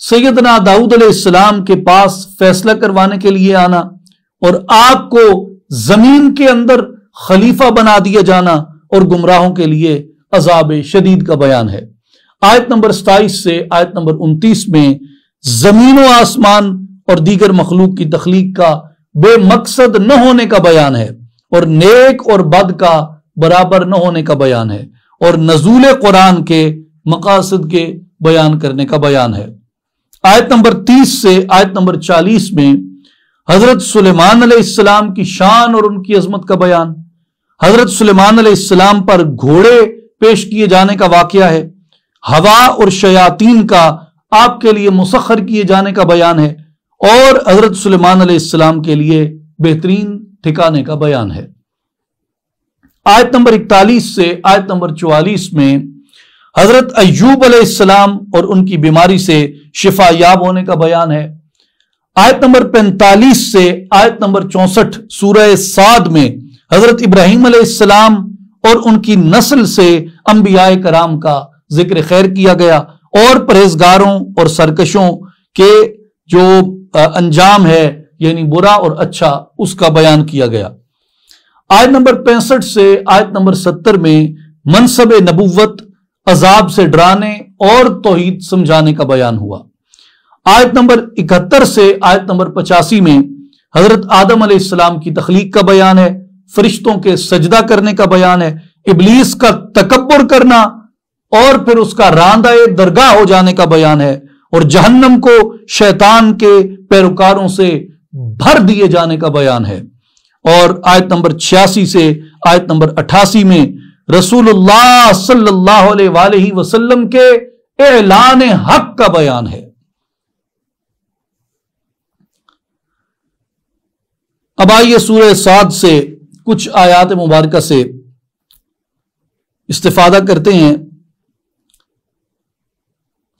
سیدنا داؤد علیہ السلام کے پاس فیصلہ کروانے کے لیے آنا اور آگ کو زمین کے اندر خلیفہ بنا دیا جانا اور گمراہوں کے لیے عذاب شدید کا بیان ہے۔ آیت نمبر 27 سے آیت نمبر 29 میں زمین و آسمان اور دیگر مخلوق کی تخلیق کا بے مقصد نہ ہونے کا بیان ہے، اور نیک اور بد کا برابر نہ ہونے کا بیان ہے، اور نزول قرآن کے مقاصد کے بیان کرنے کا بیان ہے۔ آیت نمبر 30 سے آیت نمبر 40 میں حضرت سلیمان علیہ السلام کی شان اور ان کی عظمت کا بیان، حضرت سلیمان علیہ السلام پر گھوڑے پیش کیے جانے کا واقعہ ہے، ہوا اور شیاطین کا آپ کے لیے مسخر کیے جانے کا بیان ہے، اور حضرت سلیمان علیہ السلام کے لیے بہترین ٹھکانے کا بیان ہے۔ آیت نمبر 41 سے آیت نمبر 44 میں حضرت ایوب علیہ السلام اور ان کی بیماری سے شفا یاب ہونے کا بیان ہے۔ آیت نمبر 45 سے آیت نمبر 64 سورہ صاد میں حضرت ابراہیم علیہ السلام اور ان کی نسل سے انبیاء کرام کا ذکر خیر کیا گیا، اور پرہیزگاروں اور سرکشوں کے جو انجام ہے یعنی برا اور اچھا اس کا بیان کیا گیا۔ آیت نمبر 65 سے آیت نمبر 70 میں منصب نبوت، عذاب سے ڈرانے اور توحید سمجھانے کا بیان ہوا۔ آیت نمبر 71 سے آیت نمبر 85 میں حضرت آدم علیہ السلام کی تخلیق کا بیان ہے، فرشتوں کے سجدہ کرنے کا بیان ہے، ابلیس کا تکبر کرنا اور پھر اس کا راندہ درگاہ ہو جانے کا بیان ہے، اور جہنم کو شیطان کے پیروکاروں سے بھر دیے جانے کا بیان ہے۔ اور آیت نمبر 86 سے آیت نمبر 88 میں رسول اللہ صلی اللہ علیہ وآلہ وسلم کے اعلان حق کا بیان ہے۔ اب آئیے سورہ صاد سے کچھ آیات مبارکہ سے استفادہ کرتے ہیں۔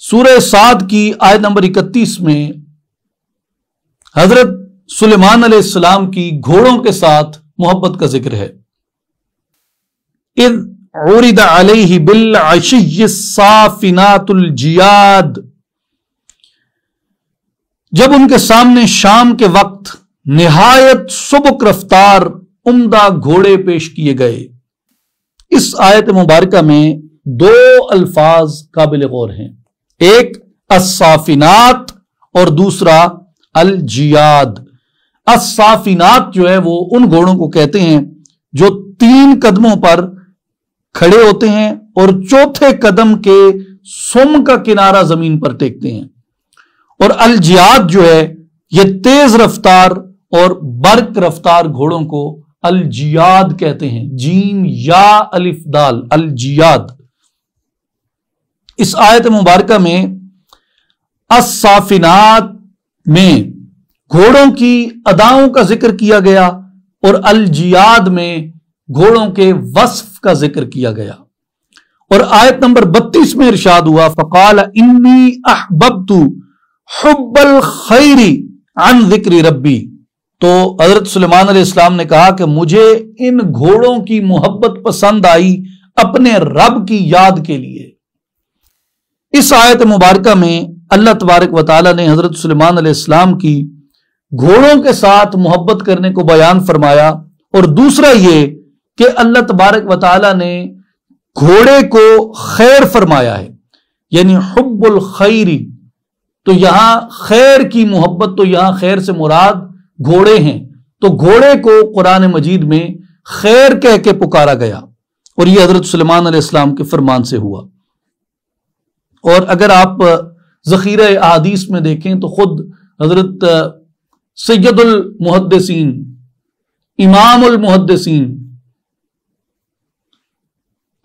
سورہ صاد کی آیت نمبر 31 میں حضرت سلیمان علیہ السلام کی گھوڑوں کے ساتھ محبت کا ذکر ہے۔ اذ عرض علیہ بالعشی الصافنات الجیاد، جب ان کے سامنے شام کے وقت نہایت سبک رفتار عمدہ گھوڑے پیش کیے گئے۔ اس آیت مبارکہ میں دو الفاظ قابل غور ہیں، ایک الصافنات اور دوسرا الجیاد۔ الصافنات جو ہے وہ ان گھوڑوں کو کہتے ہیں جو 3 قدموں پر کھڑے ہوتے ہیں اور چوتھے قدم کے سم کا کنارہ زمین پر ٹیکتے ہیں، اور الجیاد جو ہے یہ تیز رفتار اور برق رفتار گھوڑوں کو الجیاد کہتے ہیں، جیم یا الف دال، الجیاد۔ اس آیت مبارکہ میں الصافنات میں گھوڑوں کی اداؤں کا ذکر کیا گیا اور الجیاد میں گھوڑوں کے وصف کا ذکر کیا گیا۔ اور آیت نمبر 32 میں ارشاد ہوا فقال انی احببت حب الخیر عن ذکر ربی، تو حضرت سلیمان علیہ السلام نے کہا کہ مجھے ان گھوڑوں کی محبت پسند آئی اپنے رب کی یاد کے لیے۔ اس آیت مبارکہ میں اللہ تبارک و تعالی نے حضرت سلیمان علیہ السلام کی گھوڑوں کے ساتھ محبت کرنے کو بیان فرمایا، اور دوسرا یہ کہ اللہ تبارک و تعالی نے گھوڑے کو خیر فرمایا ہے، یعنی حب الخیری، تو یہاں خیر کی محبت، تو یہاں خیر سے مراد گھوڑے ہیں، تو گھوڑے کو قرآن مجید میں خیر کہہ کے پکارا گیا۔ اور یہ حضرت سلیمان علیہ السلام کے فرمان سے ہوا۔ اور اگر آپ ذخیرہ احادیث میں دیکھیں تو خود حضرت سید المحدثین، امام المحدثین،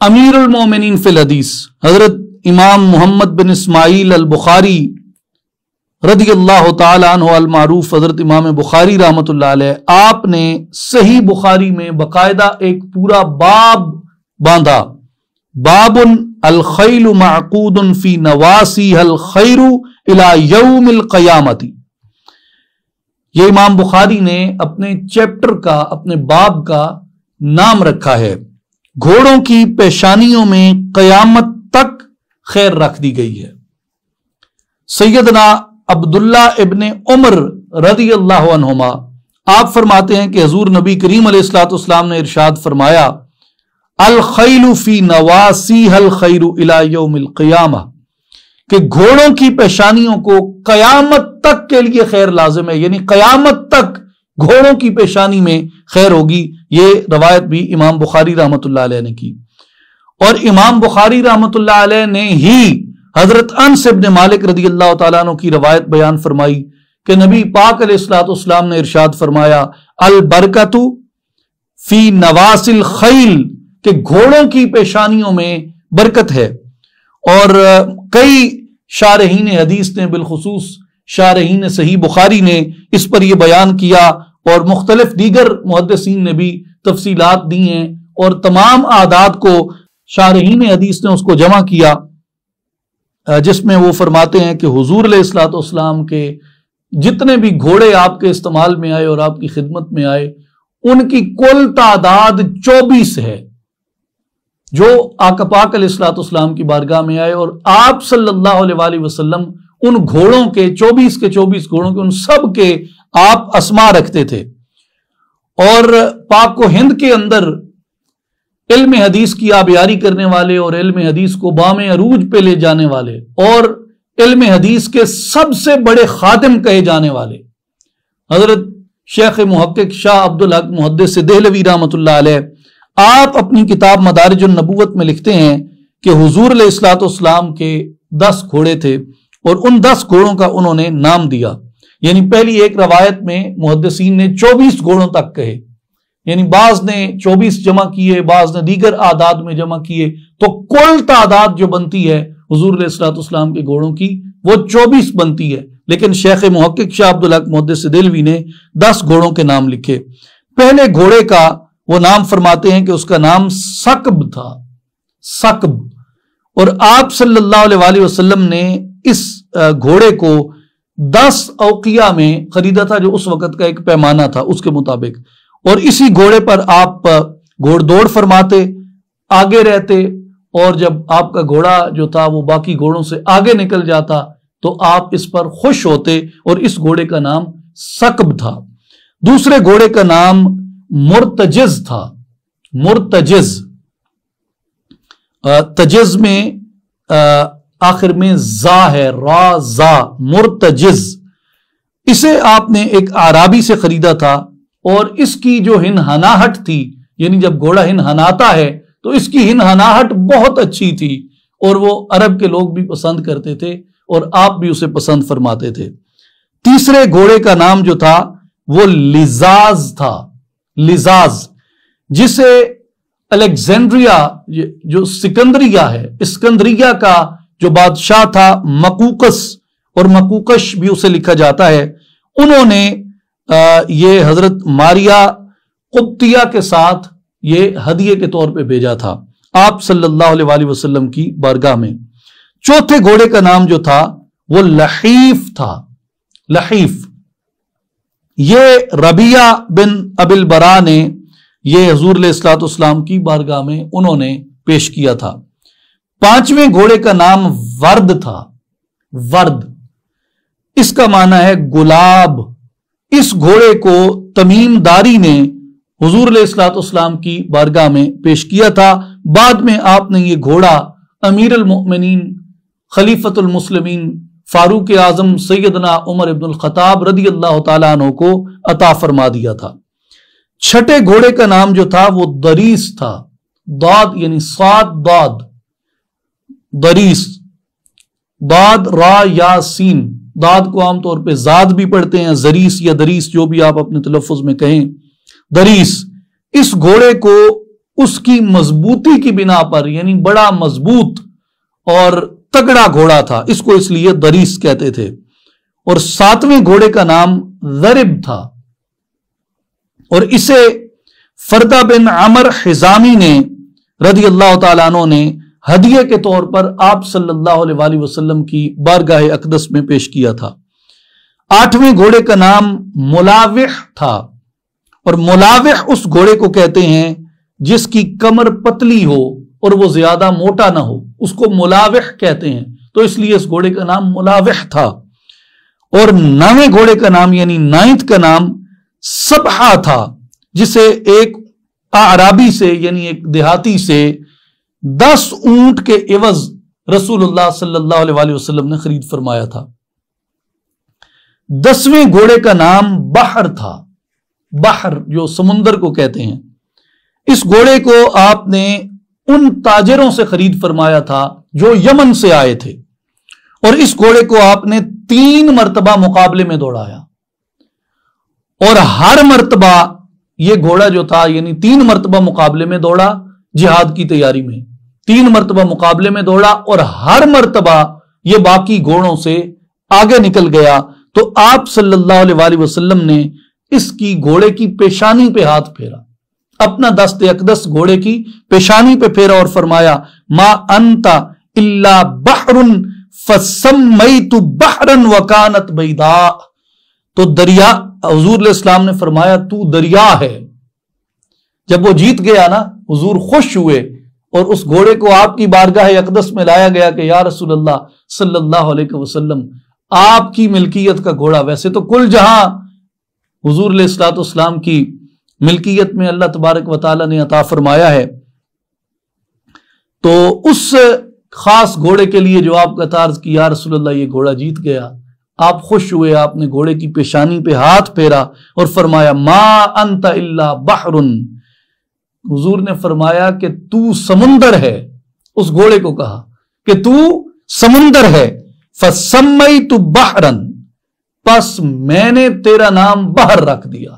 امیر المومنین فی الحدیث حضرت امام محمد بن اسماعیل البخاری رضی اللہ تعالی عنہ المعروف حضرت امام بخاری رحمۃ اللہ علیہ، آپ نے صحیح بخاری میں باقاعدہ ایک پورا باب باندھا، باب الخیل معقود فی نواسیہ الخیر الی یوم القیامت۔ یہ امام بخاری نے اپنے چیپٹر کا، اپنے باب کا نام رکھا ہے گھوڑوں کی پیشانیوں میں قیامت تک خیر رکھ دی گئی ہے۔ سیدنا عبداللہ ابن عمر رضی اللہ عنہما آپ فرماتے ہیں کہ حضور نبی کریم علیہ الصلوۃ والسلام نے ارشاد فرمایا، الخیل فی نواسیہ الخیر الی یوم القیامہ، کہ گھوڑوں کی پیشانیوں کو قیامت تک کے لیے خیر لازم ہے، یعنی قیامت تک گھوڑوں کی پیشانی میں خیر ہوگی۔ یہ روایت بھی امام بخاری رحمۃ اللہ علیہ نے کی، اور امام بخاری رحمۃ اللہ علیہ نے ہی حضرت انس ابن مالک رضی اللہ تعالیٰ عنہ کی روایت بیان فرمائی کہ نبی پاک علیہ الصلوۃ والسلام نے ارشاد فرمایا، البرکۃ فی نواس الخیل، کہ گھوڑوں کی پیشانیوں میں برکت ہے۔ اور کئی شارحین حدیث نے، بالخصوص شارحین صحیح بخاری نے اس پر یہ بیان کیا، اور مختلف دیگر محدثین نے بھی تفصیلات دی ہیں، اور تمام اعداد کو شارحین حدیث نے اس کو جمع کیا، جس میں وہ فرماتے ہیں کہ حضور علیہ الصلوۃ والسلام کے جتنے بھی گھوڑے آپ کے استعمال میں آئے اور آپ کی خدمت میں آئے، ان کی کل تعداد 24 ہے، جو آقا پاک علیہ الصلوۃ والسلام کی بارگاہ میں آئے، اور آپ صلی اللہ علیہ وآلہ وسلم ان گھوڑوں کے 24 گھوڑوں کے ان سب کے آپ اسما رکھتے تھے۔ اور پاک و ہند کے اندر علم حدیث کی آبیاری کرنے والے اور علم حدیث کو بام عروج پہ لے جانے والے اور علم حدیث کے سب سے بڑے خادم کہے جانے والے حضرت شیخ محقق شاہ عبدالحق محدث دہلوی رحمۃ اللہ علیہ، آپ اپنی کتاب مدارج النبوت میں لکھتے ہیں کہ حضور علیہ الصلوۃ والسلام کے 10 گھوڑے تھے، اور ان 10 گھوڑوں کا انہوں نے نام دیا۔ یعنی پہلی ایک روایت میں محدثین نے 24 گھوڑوں تک کہے، یعنی بعض نے 24 جمع کیے، بعض نے دیگر اعداد میں جمع کیے، تو کل تعداد جو بنتی ہے حضور علیہ الصلوۃ والسلام کے گھوڑوں کی وہ 24 بنتی ہے، لیکن شیخ محقق شاہ عبدالحق محدث دہلوی نے 10 گھوڑوں کے نام لکھے۔ پہلے گھوڑے کا وہ نام فرماتے ہیں کہ اس کا نام سکب تھا، سکب، اور آپ صلی اللہ علیہ وآلہ وسلم نے اس گھوڑے کو 10 اوقیہ میں خریدا تھا، جو اس وقت کا ایک پیمانہ تھا اس کے مطابق، اور اسی گھوڑے پر آپ گھوڑ دوڑ فرماتے، آگے رہتے، اور جب آپ کا گھوڑا جو تھا وہ باقی گھوڑوں سے آگے نکل جاتا تو آپ اس پر خوش ہوتے، اور اس گھوڑے کا نام سکب تھا۔ دوسرے گھوڑے کا نام مرتجز تھا، مرتجز، تجز میں آخر میں زا ہے، را زا، مرتجز۔ اسے آپ نے ایک اعرابی سے خریدا تھا، اور اس کی جو ہنہناہٹ تھی، یعنی جب گھوڑا ہنہناتا ہے تو اس کی ہنہناہٹ بہت اچھی تھی، اور وہ عرب کے لوگ بھی پسند کرتے تھے، اور آپ بھی اسے پسند فرماتے تھے۔ تیسرے گھوڑے کا نام جو تھا وہ لزاز تھا، لزاز، جسے الیگزینڈریا، جو سکندریہ ہے، اسکندریہ کا جو بادشاہ تھا مقوقس، اور مقوقش بھی اسے لکھا جاتا ہے، انہوں نے یہ حضرت ماریا قبطیہ کے ساتھ یہ ہدیے کے طور پہ بھیجا تھا آپ صلی اللہ علیہ وآلہ وسلم کی بارگاہ میں۔ چوتھے گھوڑے کا نام جو تھا وہ لحیف تھا، لحیف۔ یہ ربیعہ بن ابی البراء نے یہ حضور علیہ الصلوۃ والسلام کی بارگاہ میں انہوں نے پیش کیا تھا۔ پانچویں گھوڑے کا نام ورد تھا، ورد، اس کا معنی ہے گلاب۔ اس گھوڑے کو تمیم داری نے حضور علیہ الصلوۃ والسلام کی بارگاہ میں پیش کیا تھا۔ بعد میں آپ نے یہ گھوڑا امیر المؤمنین، خلیفۃ المسلمین، فاروق اعظم سیدنا عمر ابن الخطاب رضی اللہ تعالیٰ عنہ کو عطا فرما دیا تھا۔ چھٹے گھوڑے کا نام جو تھا وہ دریس تھا، داد یعنی صاد داد، دریس، داد را یا سین، داد کو عام طور پہ زاد بھی پڑھتے ہیں، زریس یا دریس جو بھی آپ اپنے تلفظ میں کہیں، دریس، اس گھوڑے کو اس کی مضبوطی کی بنا پر، یعنی بڑا مضبوط اور تگڑا گھوڑا تھا، اس کو اس لیے دریس کہتے تھے۔ اور 7ویں گھوڑے کا نام ضرب تھا، اور اسے فردہ بن عمر حزامی نے رضی اللہ تعالیٰ عنہ نے ہدیے کے طور پر آپ صلی اللہ علیہ وآلہ وسلم کی بارگاہ اقدس میں پیش کیا تھا۔ 8ویں گھوڑے کا نام ملاوح تھا، اور ملاوح اس گھوڑے کو کہتے ہیں جس کی کمر پتلی ہو اور وہ زیادہ موٹا نہ ہو، اس کو ملاوح کہتے ہیں، تو اس لیے اس گھوڑے کا نام ملاوح تھا۔ اور 9ویں گھوڑے کا نام یعنی 9 کا نام سبحہ تھا، جسے ایک اعرابی سے یعنی ایک دیہاتی سے 10 اونٹ کے عوض رسول اللہ صلی اللہ علیہ وآلہ وسلم نے خرید فرمایا تھا۔ 10ویں گھوڑے کا نام بحر تھا، بحر جو سمندر کو کہتے ہیں۔ اس گھوڑے کو آپ نے ان تاجروں سے خرید فرمایا تھا جو یمن سے آئے تھے، اور اس گھوڑے کو آپ نے 3 مرتبہ مقابلے میں دوڑایا، اور ہر مرتبہ یہ گھوڑا جو تھا یعنی 3 مرتبہ مقابلے میں دوڑا جہاد کی تیاری میں، 3 مرتبہ مقابلے میں دوڑا، اور ہر مرتبہ یہ باقی گھوڑوں سے آگے نکل گیا۔ تو آپ صلی اللہ علیہ وآلہ وسلم نے اس کی گھوڑے کی پیشانی پہ ہاتھ پھیرا، اپنا دست اقدس گھوڑے کی پیشانی پہ پھیرا اور فرمایا ما انت الا بحر فسمیت بحرا وکانت بیضاء۔ تو دریا، حضور علیہ السلام نے فرمایا تو دریا ہے۔ جب وہ جیت گیا نا، حضور خوش ہوئے اور اس گھوڑے کو آپ کی بارگاہ اقدس میں لایا گیا کہ یا رسول اللہ صلی اللہ علیہ وسلم آپ کی ملکیت کا گھوڑا، ویسے تو کل جہاں حضور علیہ الصلوۃ والسلام کی ملکیت میں اللہ تبارک و تعالی نے عطا فرمایا ہے، تو اس خاص گھوڑے کے لیے جو آپ کا طرز کی یا رسول اللہ یہ گھوڑا جیت گیا، آپ خوش ہوئے، آپ نے گھوڑے کی پیشانی پہ ہاتھ پھیرا اور فرمایا ما انت الا بحر۔ حضور نے فرمایا کہ تو سمندر ہے، اس گھوڑے کو کہا کہ تو سمندر ہے، فسمیت بحرا، پس میں نے تیرا نام بحر رکھ دیا،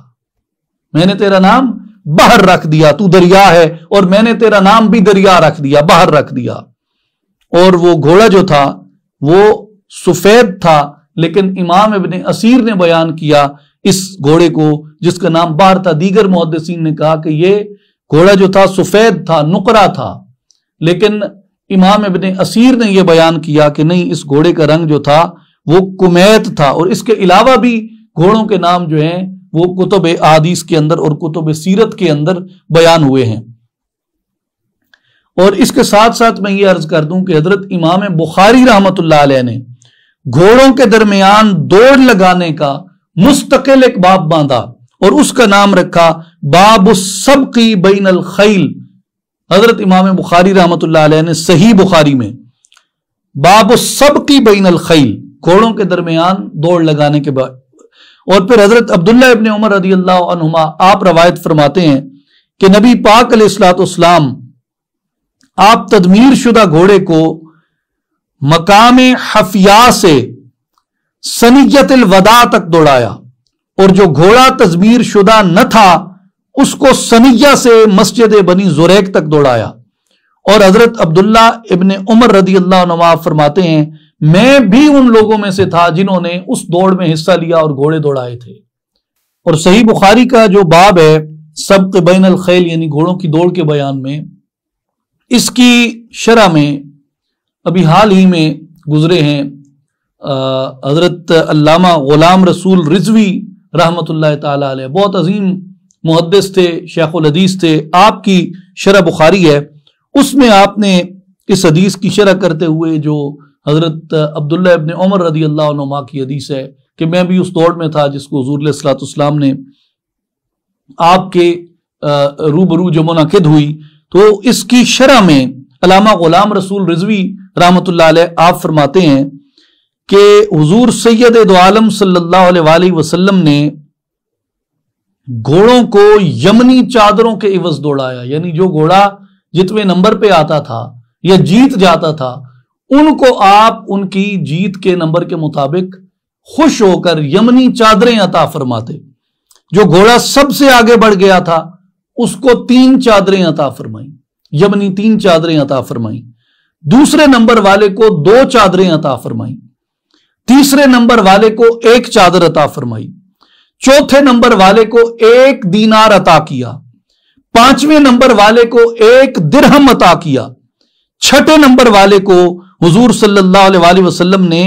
میں نے تیرا نام بحر رکھ دیا، تو دریا ہے اور میں نے تیرا نام بھی دریا رکھ دیا، بحر رکھ دیا۔ اور وہ گھوڑا جو تھا وہ سفید تھا، لیکن امام ابن اسیر نے بیان کیا اس گھوڑے کو جس کا نام بحر تھا۔ دیگر محدثین نے کہا کہ یہ گھوڑا جو تھا سفید تھا، نقرہ تھا، لیکن امام ابن اسیر نے یہ بیان کیا کہ نہیں، اس گھوڑے کا رنگ جو تھا وہ کمیت تھا۔ اور اس کے علاوہ بھی گھوڑوں کے نام جو ہیں وہ کتب احادیث کے اندر اور کتب سیرت کے اندر بیان ہوئے ہیں۔ اور اس کے ساتھ ساتھ میں یہ عرض کر دوں کہ حضرت امام بخاری رحمت اللہ علیہ نے گھوڑوں کے درمیان دوڑ لگانے کا مستقل ایک باب باندھا اور اس کا نام رکھا باب السبق بین الخیل۔ حضرت امام بخاری رحمت اللہ علیہ نے صحیح بخاری میں باب السبق بین الخیل، گھوڑوں کے درمیان دوڑ لگانے کے بعد، اور پھر حضرت عبداللہ ابن عمر رضی اللہ عنہما آپ روایت فرماتے ہیں کہ نبی پاک علیہ الصلوۃ والسلام آپ تدمیر شدہ گھوڑے کو مقام حفیا سے سنیت الوداع تک دوڑایا، اور جو گھوڑا تدمیر شدہ نہ تھا اس کو سنیہ سے مسجد بنی زریق تک دوڑایا۔ اور حضرت عبداللہ ابن عمر رضی اللہ عنہ فرماتے ہیں میں بھی ان لوگوں میں سے تھا جنہوں نے اس دوڑ میں حصہ لیا اور گھوڑے دوڑائے تھے۔ اور صحیح بخاری کا جو باب ہے سبق بین الخیل یعنی گھوڑوں کی دوڑ کے بیان میں، اس کی شرح میں ابھی حال ہی میں گزرے ہیں حضرت علامہ غلام رسول رضوی رحمت اللہ تعالی علیہ، بہت عظیم محدث تھے، شیخ الحدیث تھے، آپ کی شرح بخاری ہے، اس میں آپ نے اس حدیث کی شرح کرتے ہوئے جو حضرت عبداللہ ابن عمر رضی اللہ عنہ کی حدیث ہے کہ میں بھی اس دوڑ میں تھا جس کو حضور علیہ الصلوۃ والسلام نے آپ کے روبرو جو منعقد ہوئی، تو اس کی شرح میں علامہ غلام رسول رضوی رحمت اللہ علیہ آپ فرماتے ہیں کہ حضور سید دو عالم صلی اللہ علیہ وآلہ وسلم نے گھوڑوں کو یمنی چادروں کے عوض دوڑایا، یعنی جو گھوڑا جتنے نمبر پہ آتا تھا یا جیت جاتا تھا، ان کو آپ ان کی جیت کے نمبر کے مطابق خوش ہو کر یمنی چادریں عطا فرماتے۔ جو گھوڑا سب سے آگے بڑھ گیا تھا اس کو 3 چادریں عطا فرمائیں، یمنی 3 چادریں عطا فرمائیں۔ دوسرے نمبر والے کو 2 چادریں عطا فرمائیں، تیسرے نمبر والے کو 1 چادر عطا فرمائی، چوتھے نمبر والے کو 1 دینار عطا کیا، 5ویں نمبر والے کو 1 درہم عطا کیا، 6 نمبر والے کو حضور صلی اللہ علیہ وسلم نے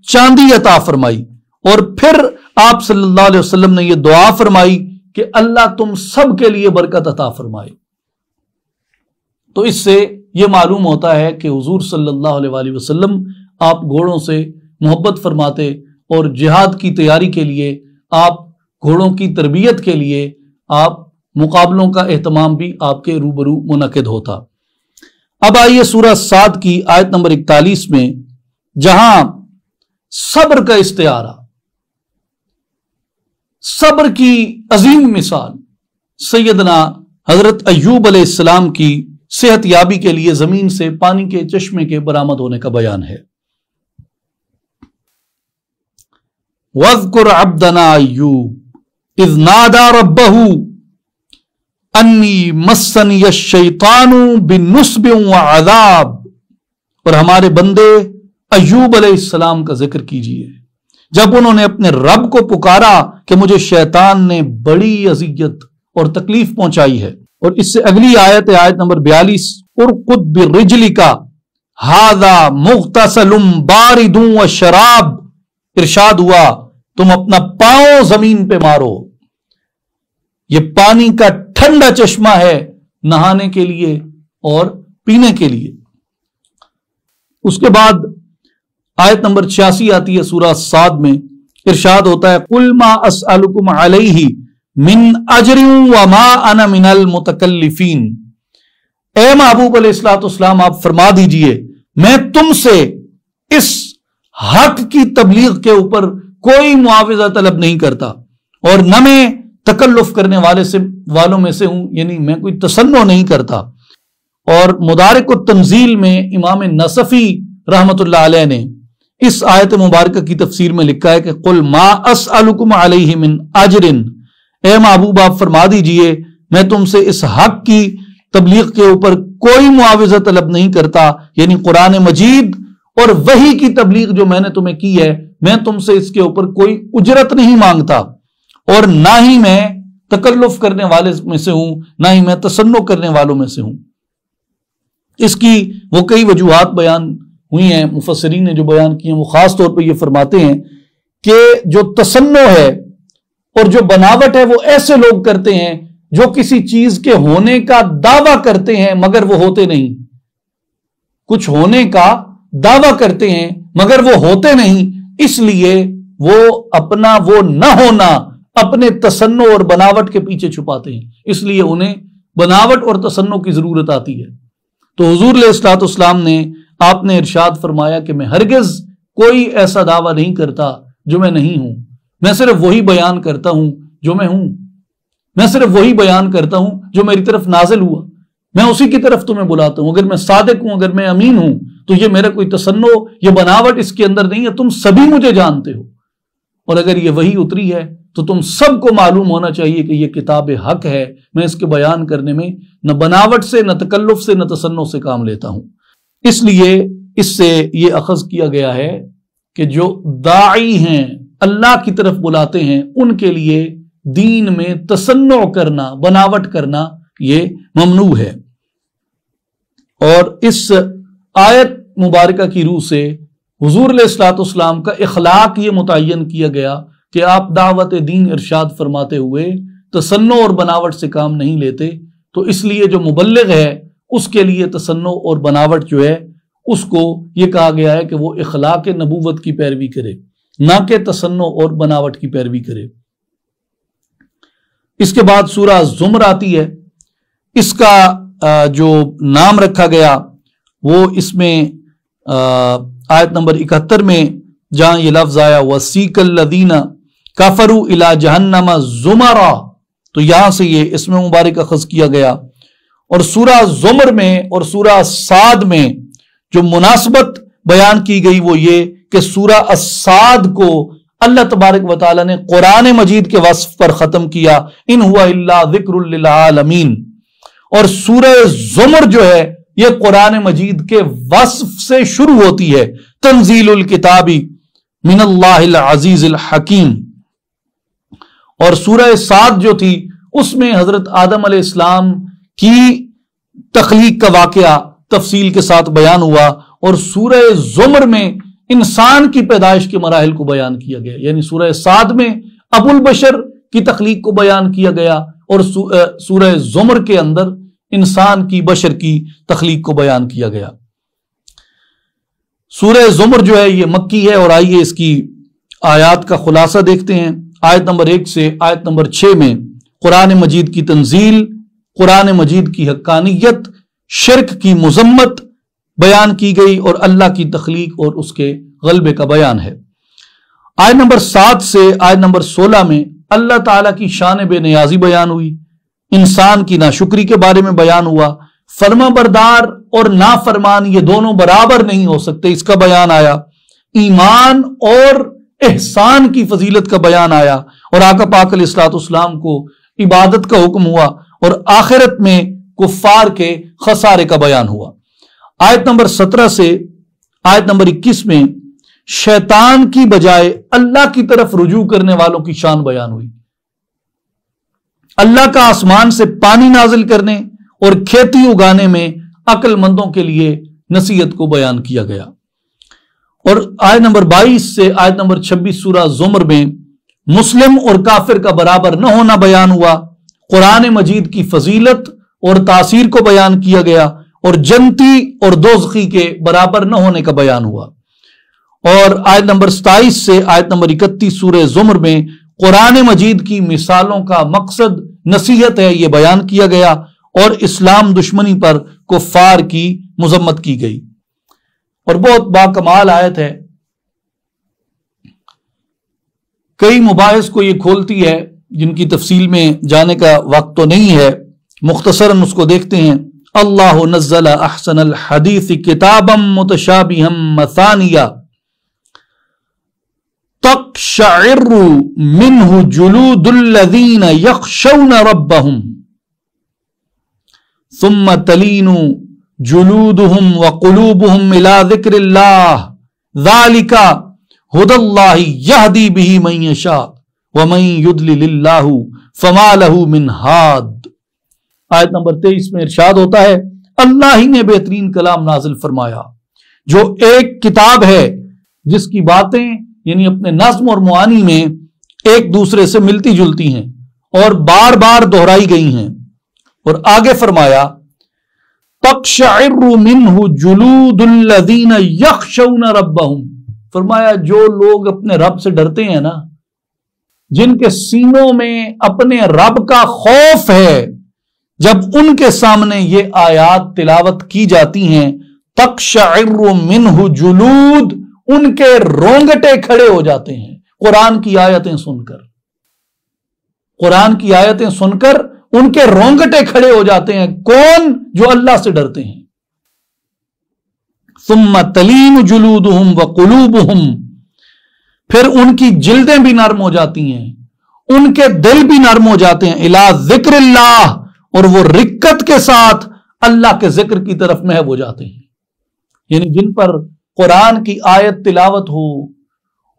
چاندی عطا فرمائی، اور پھر آپ صلی اللہ علیہ وسلم نے یہ دعا فرمائی کہ اللہ تم سب کے لیے برکت عطا فرمائے۔ تو اس سے یہ معلوم ہوتا ہے کہ حضور صلی اللہ علیہ وسلم آپ گھوڑوں سے محبت فرماتے، اور جہاد کی تیاری کے لیے، آپ گھوڑوں کی تربیت کے لیے آپ مقابلوں کا اہتمام بھی آپ کے روبرو منعقد ہوتا۔ اب آئیے سورہ صاد کی آیت نمبر 41 میں، جہاں صبر کا استعارہ، صبر کی عظیم مثال سیدنا حضرت ایوب علیہ السلام کی صحت یابی کے لیے زمین سے پانی کے چشمے کے برآمد ہونے کا بیان ہے۔ وَاذْكُرْ عَبْدَنَا أَيُّوبَ إِذْ نَادَى رَبَّهُ أَنِّي مَسَّنِيَ الشَّيْطَانُ بِالنُّصْبٍ وَعَذَابٍ، اور ہمارے بندے ایوب علیہ السلام کا ذکر کیجئے جب انہوں نے اپنے رب کو پکارا کہ مجھے شیطان نے بڑی اذیت اور تکلیف پہنچائی ہے۔ اور اس سے اگلی آیت ہے آیت نمبر 42، ارقد برجلک ھذا مغتسل بارد وشراب، ارشاد ہوا تم اپنا پاؤں زمین پہ مارو، یہ پانی کا ٹھنڈا چشمہ ہے نہانے کے لیے اور پینے کے لیے۔ اس کے بعد آیت نمبر 86 آتی ہے سورہ صاد میں، ارشاد ہوتا ہے قُلْ مَا أَسْأَلُكُمْ عَلَيْهِ مِنْ أَجْرٍ وَمَا أَنَا مِنَ الْمُتَكَلِّفِينَ، اے محبوب علیہ السلام آپ فرما دیجئے میں تم سے اس حق کی تبلیغ کے اوپر کوئی معاوضہ طلب نہیں کرتا، اور نہ میں تکلف کرنے والوں میں سے ہوں، یعنی میں کوئی تصنع نہیں کرتا۔ اور مدارک التنزیل میں امام نصفی رحمت اللہ علیہ نے اس آیت مبارکہ کی تفسیر میں لکھا ہے کہ قُلْ مَا أَسْأَلُكُمْ عَلَيْهِ مِنْ أَجْرٍ، اے محبوب آپ فرما دیجئے میں تم سے اس حق کی تبلیغ کے اوپر کوئی معاوضہ طلب نہیں کرتا، یعنی قرآن مجید اور وحی کی تبلیغ جو میں نے تمہیں کی ہے، میں تم سے اس کے اوپر کوئی اجرت نہیں مانگتا، اور نہ ہی میں تکلف کرنے والے میں سے ہوں، نہ ہی میں تصنع کرنے والوں میں سے ہوں۔ اس کی وہ کئی وجوہات بیان ہوئی ہیں، مفسرین نے جو بیان کی ہیں وہ خاص طور پہ یہ فرماتے ہیں کہ جو تصنع ہے اور جو بناوٹ ہے وہ ایسے لوگ کرتے ہیں جو کسی چیز کے ہونے کا دعویٰ کرتے ہیں مگر وہ ہوتے نہیں، کچھ ہونے کا دعویٰ کرتے ہیں مگر وہ ہوتے نہیں، اس لیے وہ اپنا وہ نہ ہونا اپنے تصنع اور بناوٹ کے پیچھے چھپاتے ہیں، اس لیے انہیں بناوٹ اور تصنع کی ضرورت آتی ہے۔ تو حضور علیہ الصلوۃ والسلام نے آپ نے ارشاد فرمایا کہ میں ہرگز کوئی ایسا دعویٰ نہیں کرتا جو میں نہیں ہوں، میں صرف وہی بیان کرتا ہوں جو میں ہوں، میں صرف وہی بیان کرتا ہوں جو میری طرف نازل ہوا، میں اسی کی طرف تمہیں بلاتا ہوں۔ اگر میں صادق ہوں، اگر میں امین ہوں تو یہ میرا کوئی تصنع یہ بناوٹ اس کے اندر نہیں ہے، تم سبھی مجھے جانتے ہو، اور اگر یہ وحی اتری ہے تو تم سب کو معلوم ہونا چاہیے کہ یہ کتاب حق ہے، میں اس کے بیان کرنے میں نہ بناوٹ سے، نہ تکلف سے، نہ تصنع سے کام لیتا ہوں۔ اس لیے اس سے یہ اخذ کیا گیا ہے کہ جو داعی ہیں، اللہ کی طرف بلاتے ہیں، ان کے لیے دین میں تصنع کرنا، بناوٹ کرنا یہ ممنوع ہے۔ اور اس آیت مبارکہ کی روح سے حضور علیہ الصلوۃ والسلام کا اخلاق یہ متعین کیا گیا کہ آپ دعوت دین ارشاد فرماتے ہوئے تصنع اور بناوٹ سے کام نہیں لیتے، تو اس لیے جو مبلغ ہے اس کے لیے تصنع اور بناوٹ جو ہے اس کو یہ کہا گیا ہے کہ وہ اخلاق نبوت کی پیروی کرے، نہ کہ تصنع اور بناوٹ کی پیروی کرے۔ اس کے بعد سورہ زمر آتی ہے، اس کا جو نام رکھا گیا وہ اس میں آیت نمبر 71 میں جہاں یہ لفظ آیا وَسِيقَ الَّذِينَ كَفَرُوا إِلَى جَهَنَّمَ زُمَرًا، تو یہاں سے یہ اسم مبارک اخذ کیا گیا، اور سورہ زمر میں اور سورہ صاد میں جو مناسبت بیان کی گئی وہ یہ کہ سورہ الصاد کو اللہ تبارک و تعالی نے قرآن مجید کے وصف پر ختم کیا، ان ہوا الا ذکر للعالمین، اور سورہ زمر جو ہے یہ قرآن مجید کے وصف سے شروع ہوتی ہے، تنزیل الکتاب من اللہ العزیز الحکیم، اور سورہ صاد جو تھی اس میں حضرت آدم علیہ السلام کی تخلیق کا واقعہ تفصیل کے ساتھ بیان ہوا، اور سورہ زمر میں انسان کی پیدائش کے مراحل کو بیان کیا گیا، یعنی سورہ صاد میں ابو البشر کی تخلیق کو بیان کیا گیا، اور سورہ زمر کے اندر انسان کی بشر کی تخلیق کو بیان کیا گیا۔ سورہ زمر جو ہے یہ مکی ہے، اور آئیے اس کی آیات کا خلاصہ دیکھتے ہیں۔ آیت نمبر 1 سے آیت نمبر 6 میں قرآن مجید کی تنزیل، قرآن مجید کی حقانیت، شرک کی مذمت بیان کی گئی، اور اللہ کی تخلیق اور اس کے غلبے کا بیان ہے۔ آیت نمبر 7 سے آیت نمبر 16 میں اللہ تعالیٰ کی شان بے نیازی بیان ہوئی، انسان کی ناشکری کے بارے میں بیان ہوا، فرما بردار اور نافرمان یہ دونوں برابر نہیں ہو سکتے اس کا بیان آیا، ایمان اور احسان کی فضیلت کا بیان آیا، اور آقا پاک علیہ الصلوۃ والسلام کو عبادت کا حکم ہوا، اور آخرت میں کفار کے خسارے کا بیان ہوا۔ آیت نمبر 17 سے آیت نمبر 21 میں شیطان کی بجائے اللہ کی طرف رجوع کرنے والوں کی شان بیان ہوئی، اللہ کا آسمان سے پانی نازل کرنے اور کھیتی اگانے میں عقل مندوں کے لیے نصیحت کو بیان کیا گیا۔ اور آیت نمبر 22 سے آیت نمبر 26 سورہ زمر میں مسلم اور کافر کا برابر نہ ہونا بیان ہوا، قرآن مجید کی فضیلت اور تاثیر کو بیان کیا گیا، اور جنتی اور دوزخی کے برابر نہ ہونے کا بیان ہوا۔ اور آیت نمبر 27 سے آیت نمبر 31 سورہ زمر میں قرآن مجید کی مثالوں کا مقصد نصیحت ہے یہ بیان کیا گیا، اور اسلام دشمنی پر کفار کی مذمت کی گئی۔ اور بہت باکمال آیت ہے، کئی مباحث کو یہ کھولتی ہے جن کی تفصیل میں جانے کا وقت تو نہیں ہے، مختصراً اس کو دیکھتے ہیں۔ اللہ نزل احسن الحدیث کتابا متشابہا مثانیہ تقشعر منہ جلود الذین یخشون ربہم ثم تلین جلودہم وقلوبہم الی ذکر اللہ ذالک ھدی اللہ یہدی بہ من یشاء ومن یضلل اللہ فما لہ من ہاد۔ آیت نمبر 23 میں ارشاد ہوتا ہے، اللہ ہی نے بہترین کلام نازل فرمایا جو ایک کتاب ہے جس کی باتیں یعنی اپنے نظم اور معانی میں ایک دوسرے سے ملتی جلتی ہیں اور بار بار دہرائی گئی ہیں۔ اور آگے فرمایا تقشعر منہ جلود الذین یخشون ربہم، فرمایا جو لوگ اپنے رب سے ڈرتے ہیں نا، جن کے سینوں میں اپنے رب کا خوف ہے، جب ان کے سامنے یہ آیات تلاوت کی جاتی ہیں تقشعر منہ جلود، ان کے رونگٹے کھڑے ہو جاتے ہیں قرآن کی آیتیں سن کر، قرآن کی آیتیں سن کر ان کے رونگٹے کھڑے ہو جاتے ہیں۔ کون؟ جو اللہ سے ڈرتے ہیں۔ ثم تلین جلودہم وقلوبہم، پھر ان کی جلدیں بھی نرم ہو جاتی ہیں، ان کے دل بھی نرم ہو جاتے ہیں، الی ذکر اللہ، اور وہ رکت کے ساتھ اللہ کے ذکر کی طرف محو ہو جاتے ہیں۔ یعنی جن پر قرآن کی آیت تلاوت ہو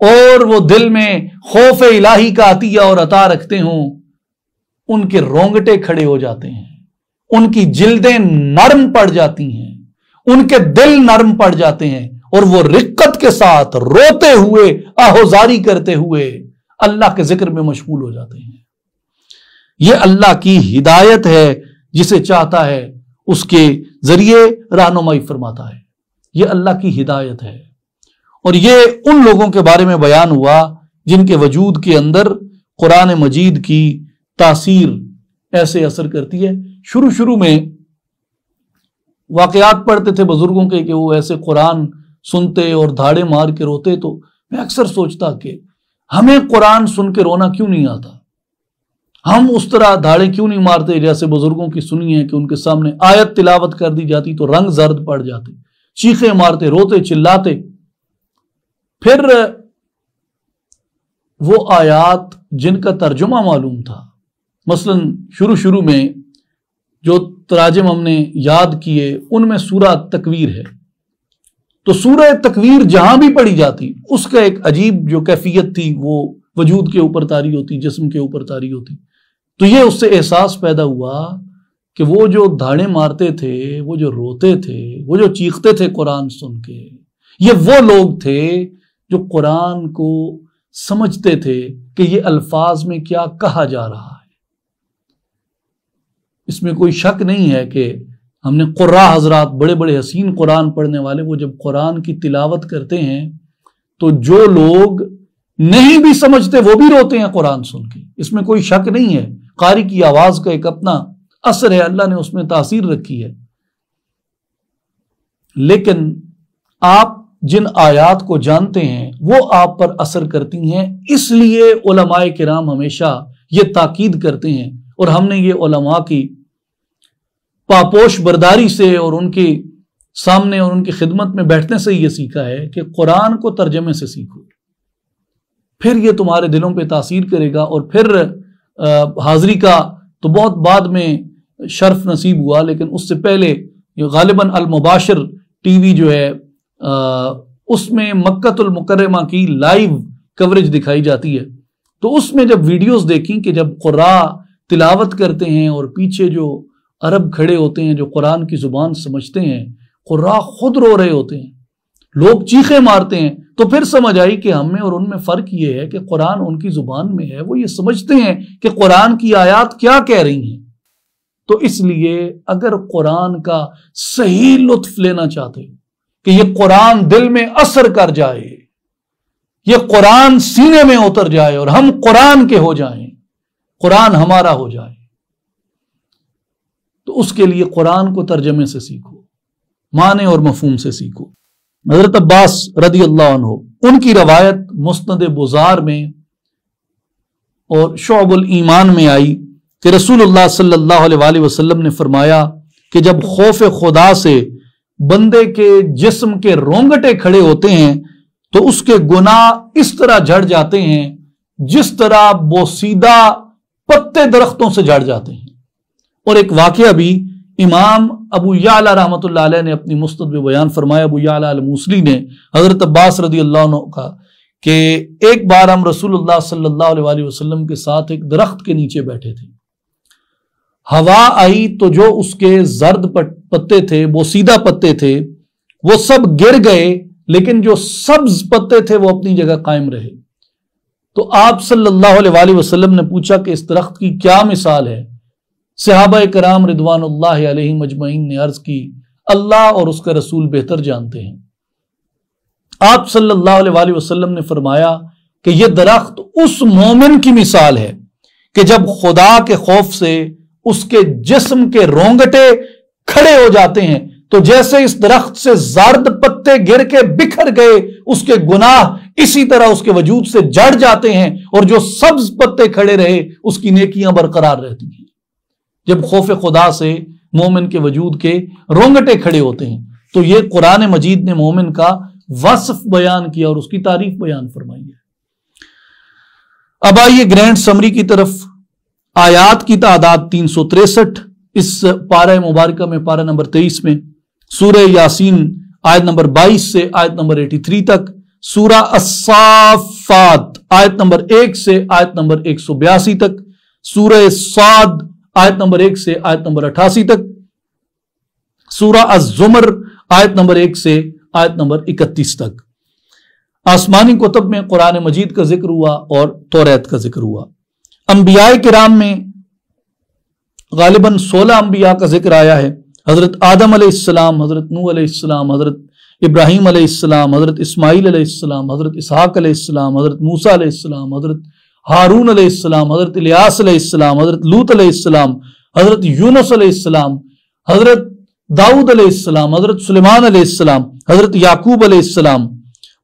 اور وہ دل میں خوف الہی کا عطیہ اور عطا رکھتے ہوں، ان کے رونگٹے کھڑے ہو جاتے ہیں، ان کی جلدیں نرم پڑ جاتی ہیں، ان کے دل نرم پڑ جاتے ہیں، اور وہ رقت کے ساتھ روتے ہوئے آہوزاری کرتے ہوئے اللہ کے ذکر میں مشغول ہو جاتے ہیں۔ یہ اللہ کی ہدایت ہے، جسے چاہتا ہے اس کے ذریعے رہنمائی فرماتا ہے۔ یہ اللہ کی ہدایت ہے، اور یہ ان لوگوں کے بارے میں بیان ہوا جن کے وجود کے اندر قرآن مجید کی تاثیر ایسے اثر کرتی ہے۔ شروع میں واقعات پڑھتے تھے بزرگوں کے کہ وہ ایسے قرآن سنتے اور دھاڑے مار کے روتے، تو میں اکثر سوچتا کہ ہمیں قرآن سن کے رونا کیوں نہیں آتا؟ ہم اس طرح دھاڑے کیوں نہیں مارتے جیسے بزرگوں کی سنی ہے کہ ان کے سامنے آیت تلاوت کر دی جاتی تو رنگ زرد پڑ جاتے، چیخیں مارتے، روتے چلاتے۔ پھر وہ آیات جن کا ترجمہ معلوم تھا، مثلا شروع میں جو تراجم ہم نے یاد کیے ان میں سورہ تکویر ہے، تو سورہ تکویر جہاں بھی پڑھی جاتی اس کا ایک عجیب جو کیفیت تھی، وہ وجود کے اوپر طاری ہوتی، جسم کے اوپر طاری ہوتی۔ تو یہ اس سے احساس پیدا ہوا کہ وہ جو دھاڑے مارتے تھے، وہ جو روتے تھے، وہ جو چیختے تھے قرآن سن کے، یہ وہ لوگ تھے جو قرآن کو سمجھتے تھے کہ یہ الفاظ میں کیا کہا جا رہا ہے۔ اس میں کوئی شک نہیں ہے کہ ہم نے قراء حضرات، بڑے بڑے حسین قرآن پڑھنے والے، وہ جب قرآن کی تلاوت کرتے ہیں تو جو لوگ نہیں بھی سمجھتے وہ بھی روتے ہیں قرآن سن کے، اس میں کوئی شک نہیں ہے۔ قاری کی آواز کا ایک اپنا اثر ہے، اللہ نے اس میں تاثیر رکھی ہے۔ لیکن آپ جن آیات کو جانتے ہیں وہ آپ پر اثر کرتی ہیں، اس لیے علماء کرام ہمیشہ یہ تاکید کرتے ہیں، اور ہم نے یہ علماء کی پاپوش برداری سے اور ان کے سامنے اور ان کی خدمت میں بیٹھنے سے یہ سیکھا ہے کہ قرآن کو ترجمے سے سیکھو، پھر یہ تمہارے دلوں پہ تاثیر کرے گا، اور پھر حاضری کا تو بہت بعد میں شرف نصیب ہوا، لیکن اس سے پہلے غالباً المباشر ٹی وی جو ہے اس میں مکۃ المکرمہ کی لائیو کوریج دکھائی جاتی ہے، تو اس میں جب ویڈیوز دیکھیں کہ جب قراء تلاوت کرتے ہیں اور پیچھے جو عرب کھڑے ہوتے ہیں جو قرآن کی زبان سمجھتے ہیں، قراء خود رو رہے ہوتے ہیں، لوگ چیخیں مارتے ہیں، تو پھر سمجھ آئی کہ ہم میں اور ان میں فرق یہ ہے کہ قرآن ان کی زبان میں ہے، وہ یہ سمجھتے ہیں کہ قرآن کی آیات کیا کہہ رہی ہیں۔ تو اس لیے اگر قرآن کا صحیح لطف لینا چاہتے ہو کہ یہ قرآن دل میں اثر کر جائے، یہ قرآن سینے میں اتر جائے اور ہم قرآن کے ہو جائیں، قرآن ہمارا ہو جائے، تو اس کے لیے قرآن کو ترجمے سے سیکھو، معنی اور مفہوم سے سیکھو۔ حضرت عباس رضی اللہ عنہ، ان کی روایت مسند بزار میں اور شعب الایمان میں آئی کہ رسول اللہ صلی اللہ علیہ وآلہ وسلم نے فرمایا کہ جب خوف خدا سے بندے کے جسم کے رونگٹے کھڑے ہوتے ہیں تو اس کے گناہ اس طرح جھڑ جاتے ہیں جس طرح بوسیدہ پتے درختوں سے جھڑ جاتے ہیں۔ اور ایک واقعہ بھی امام ابو یعلا رحمۃ اللہ علیہ نے اپنی مستد میں بیان فرمایا، ابو یعلا الموصلی نے حضرت عباس رضی اللہ عنہ کا کہ ایک بار ہم رسول اللہ صلی اللہ علیہ وآلہ وسلم کے ساتھ ایک درخت کے نیچے بیٹھے تھے، ہوا آئی تو جو اس کے زرد پتے تھے، بوسیدہ پتے تھے، وہ سب گر گئے، لیکن جو سبز پتے تھے وہ اپنی جگہ قائم رہے۔ تو آپ صلی اللہ علیہ وآلہ وسلم نے پوچھا کہ اس درخت کی کیا مثال ہے؟ صحابہ کرام رضوان اللہ علیہم اجمعین نے عرض کی، اللہ اور اس کا رسول بہتر جانتے ہیں۔ آپ صلی اللہ علیہ وآلہ وسلم نے فرمایا کہ یہ درخت اس مومن کی مثال ہے کہ جب خدا کے خوف سے اس کے جسم کے رونگٹے کھڑے ہو جاتے ہیں تو جیسے اس درخت سے زرد پتے گر کے بکھر گئے، اس کے گناہ اسی طرح اس کے وجود سے جڑ جاتے ہیں، اور جو سبز پتے کھڑے رہے اس کی نیکیاں برقرار رہتی ہیں۔ جب خوف خدا سے مومن کے وجود کے رونگٹے کھڑے ہوتے ہیں، تو یہ قرآن مجید نے مومن کا وصف بیان کیا اور اس کی تعریف بیان فرمائی ہے۔ اب آئیے گرینڈ سمری کی طرف۔ آیات کی تعداد 363 اس پارہ مبارکہ میں، پارہ نمبر 23 میں سورہ یاسین آیت نمبر 22 سے آیت نمبر 83 تک، سورہ الصافات آیت نمبر 1 سے آیت نمبر 182 تک، سورہ صاد آیت نمبر 1 سے آیت نمبر 88 تک، سورہ الزمر آیت نمبر 1 سے آیت نمبر 31 تک۔ آسمانی کتب میں قرآن مجید کا ذکر ہوا اور توریت کا ذکر ہوا۔ انبیاء کرام میں غالباً 16 انبیاء کا ذکر آیا ہے۔ حضرت آدم علیہ السلام، حضرت نوح علیہ السلام، حضرت ابراہیم علیہ السلام، حضرت اسماعیل علیہ السلام، حضرت اسحاق علیہ السلام، حضرت موسیٰ علیہ السلام، حضرت ہارون علیہ السلام، حضرت الیاس علیہ السلام، حضرت لوط علیہ السلام، حضرت یونس علیہ السلام، حضرت داؤد علیہ السلام، حضرت سلیمان علیہ السلام، حضرت یعقوب علیہ السلام،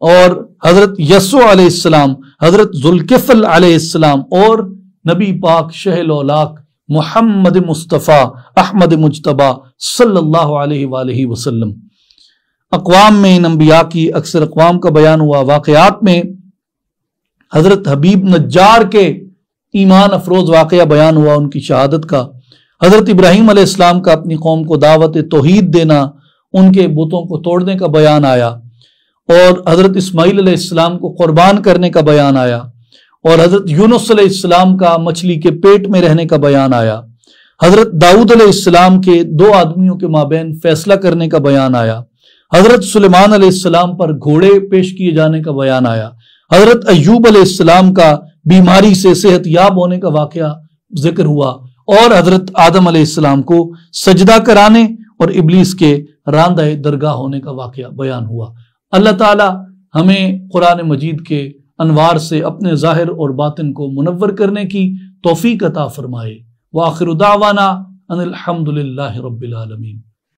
اور حضرت یسوع علیہ السلام، حضرت ذوالکفل علیہ السلام، اور نبی پاک شہ لولاک محمد مصطفیٰ احمد مجتبہ صلی اللہ علیہ وآلہ وسلم۔ اقوام میں ان انبیاء کی اکثر اقوام کا بیان ہوا۔ واقعات میں حضرت حبیب نجار کے ایمان افروز واقعہ بیان ہوا، ان کی شہادت کا۔ حضرت ابراہیم علیہ السلام کا اپنی قوم کو دعوت توحید دینا، ان کے بتوں کو توڑنے کا بیان آیا، اور حضرت اسماعیل علیہ السلام کو قربان کرنے کا بیان آیا، اور حضرت یونس علیہ السلام کا مچھلی کے پیٹ میں رہنے کا بیان آیا، حضرت داؤد علیہ السلام کے دو آدمیوں کے مابین فیصلہ کرنے کا بیان آیا، حضرت سلیمان علیہ السلام پر گھوڑے پیش کیے جانے کا بیان آیا، حضرت ایوب علیہ السلام کا بیماری سے صحت یاب ہونے کا واقعہ ذکر ہوا، اور حضرت آدم علیہ السلام کو سجدہ کرانے اور ابلیس کے راندہ درگاہ ہونے کا واقعہ بیان ہوا۔ اللہ تعالی ہمیں قرآن مجید کے انوار سے اپنے ظاہر اور باطن کو منور کرنے کی توفیق عطا فرمائے۔ وآخر دعوانا ان الحمد للہ رب العالمین۔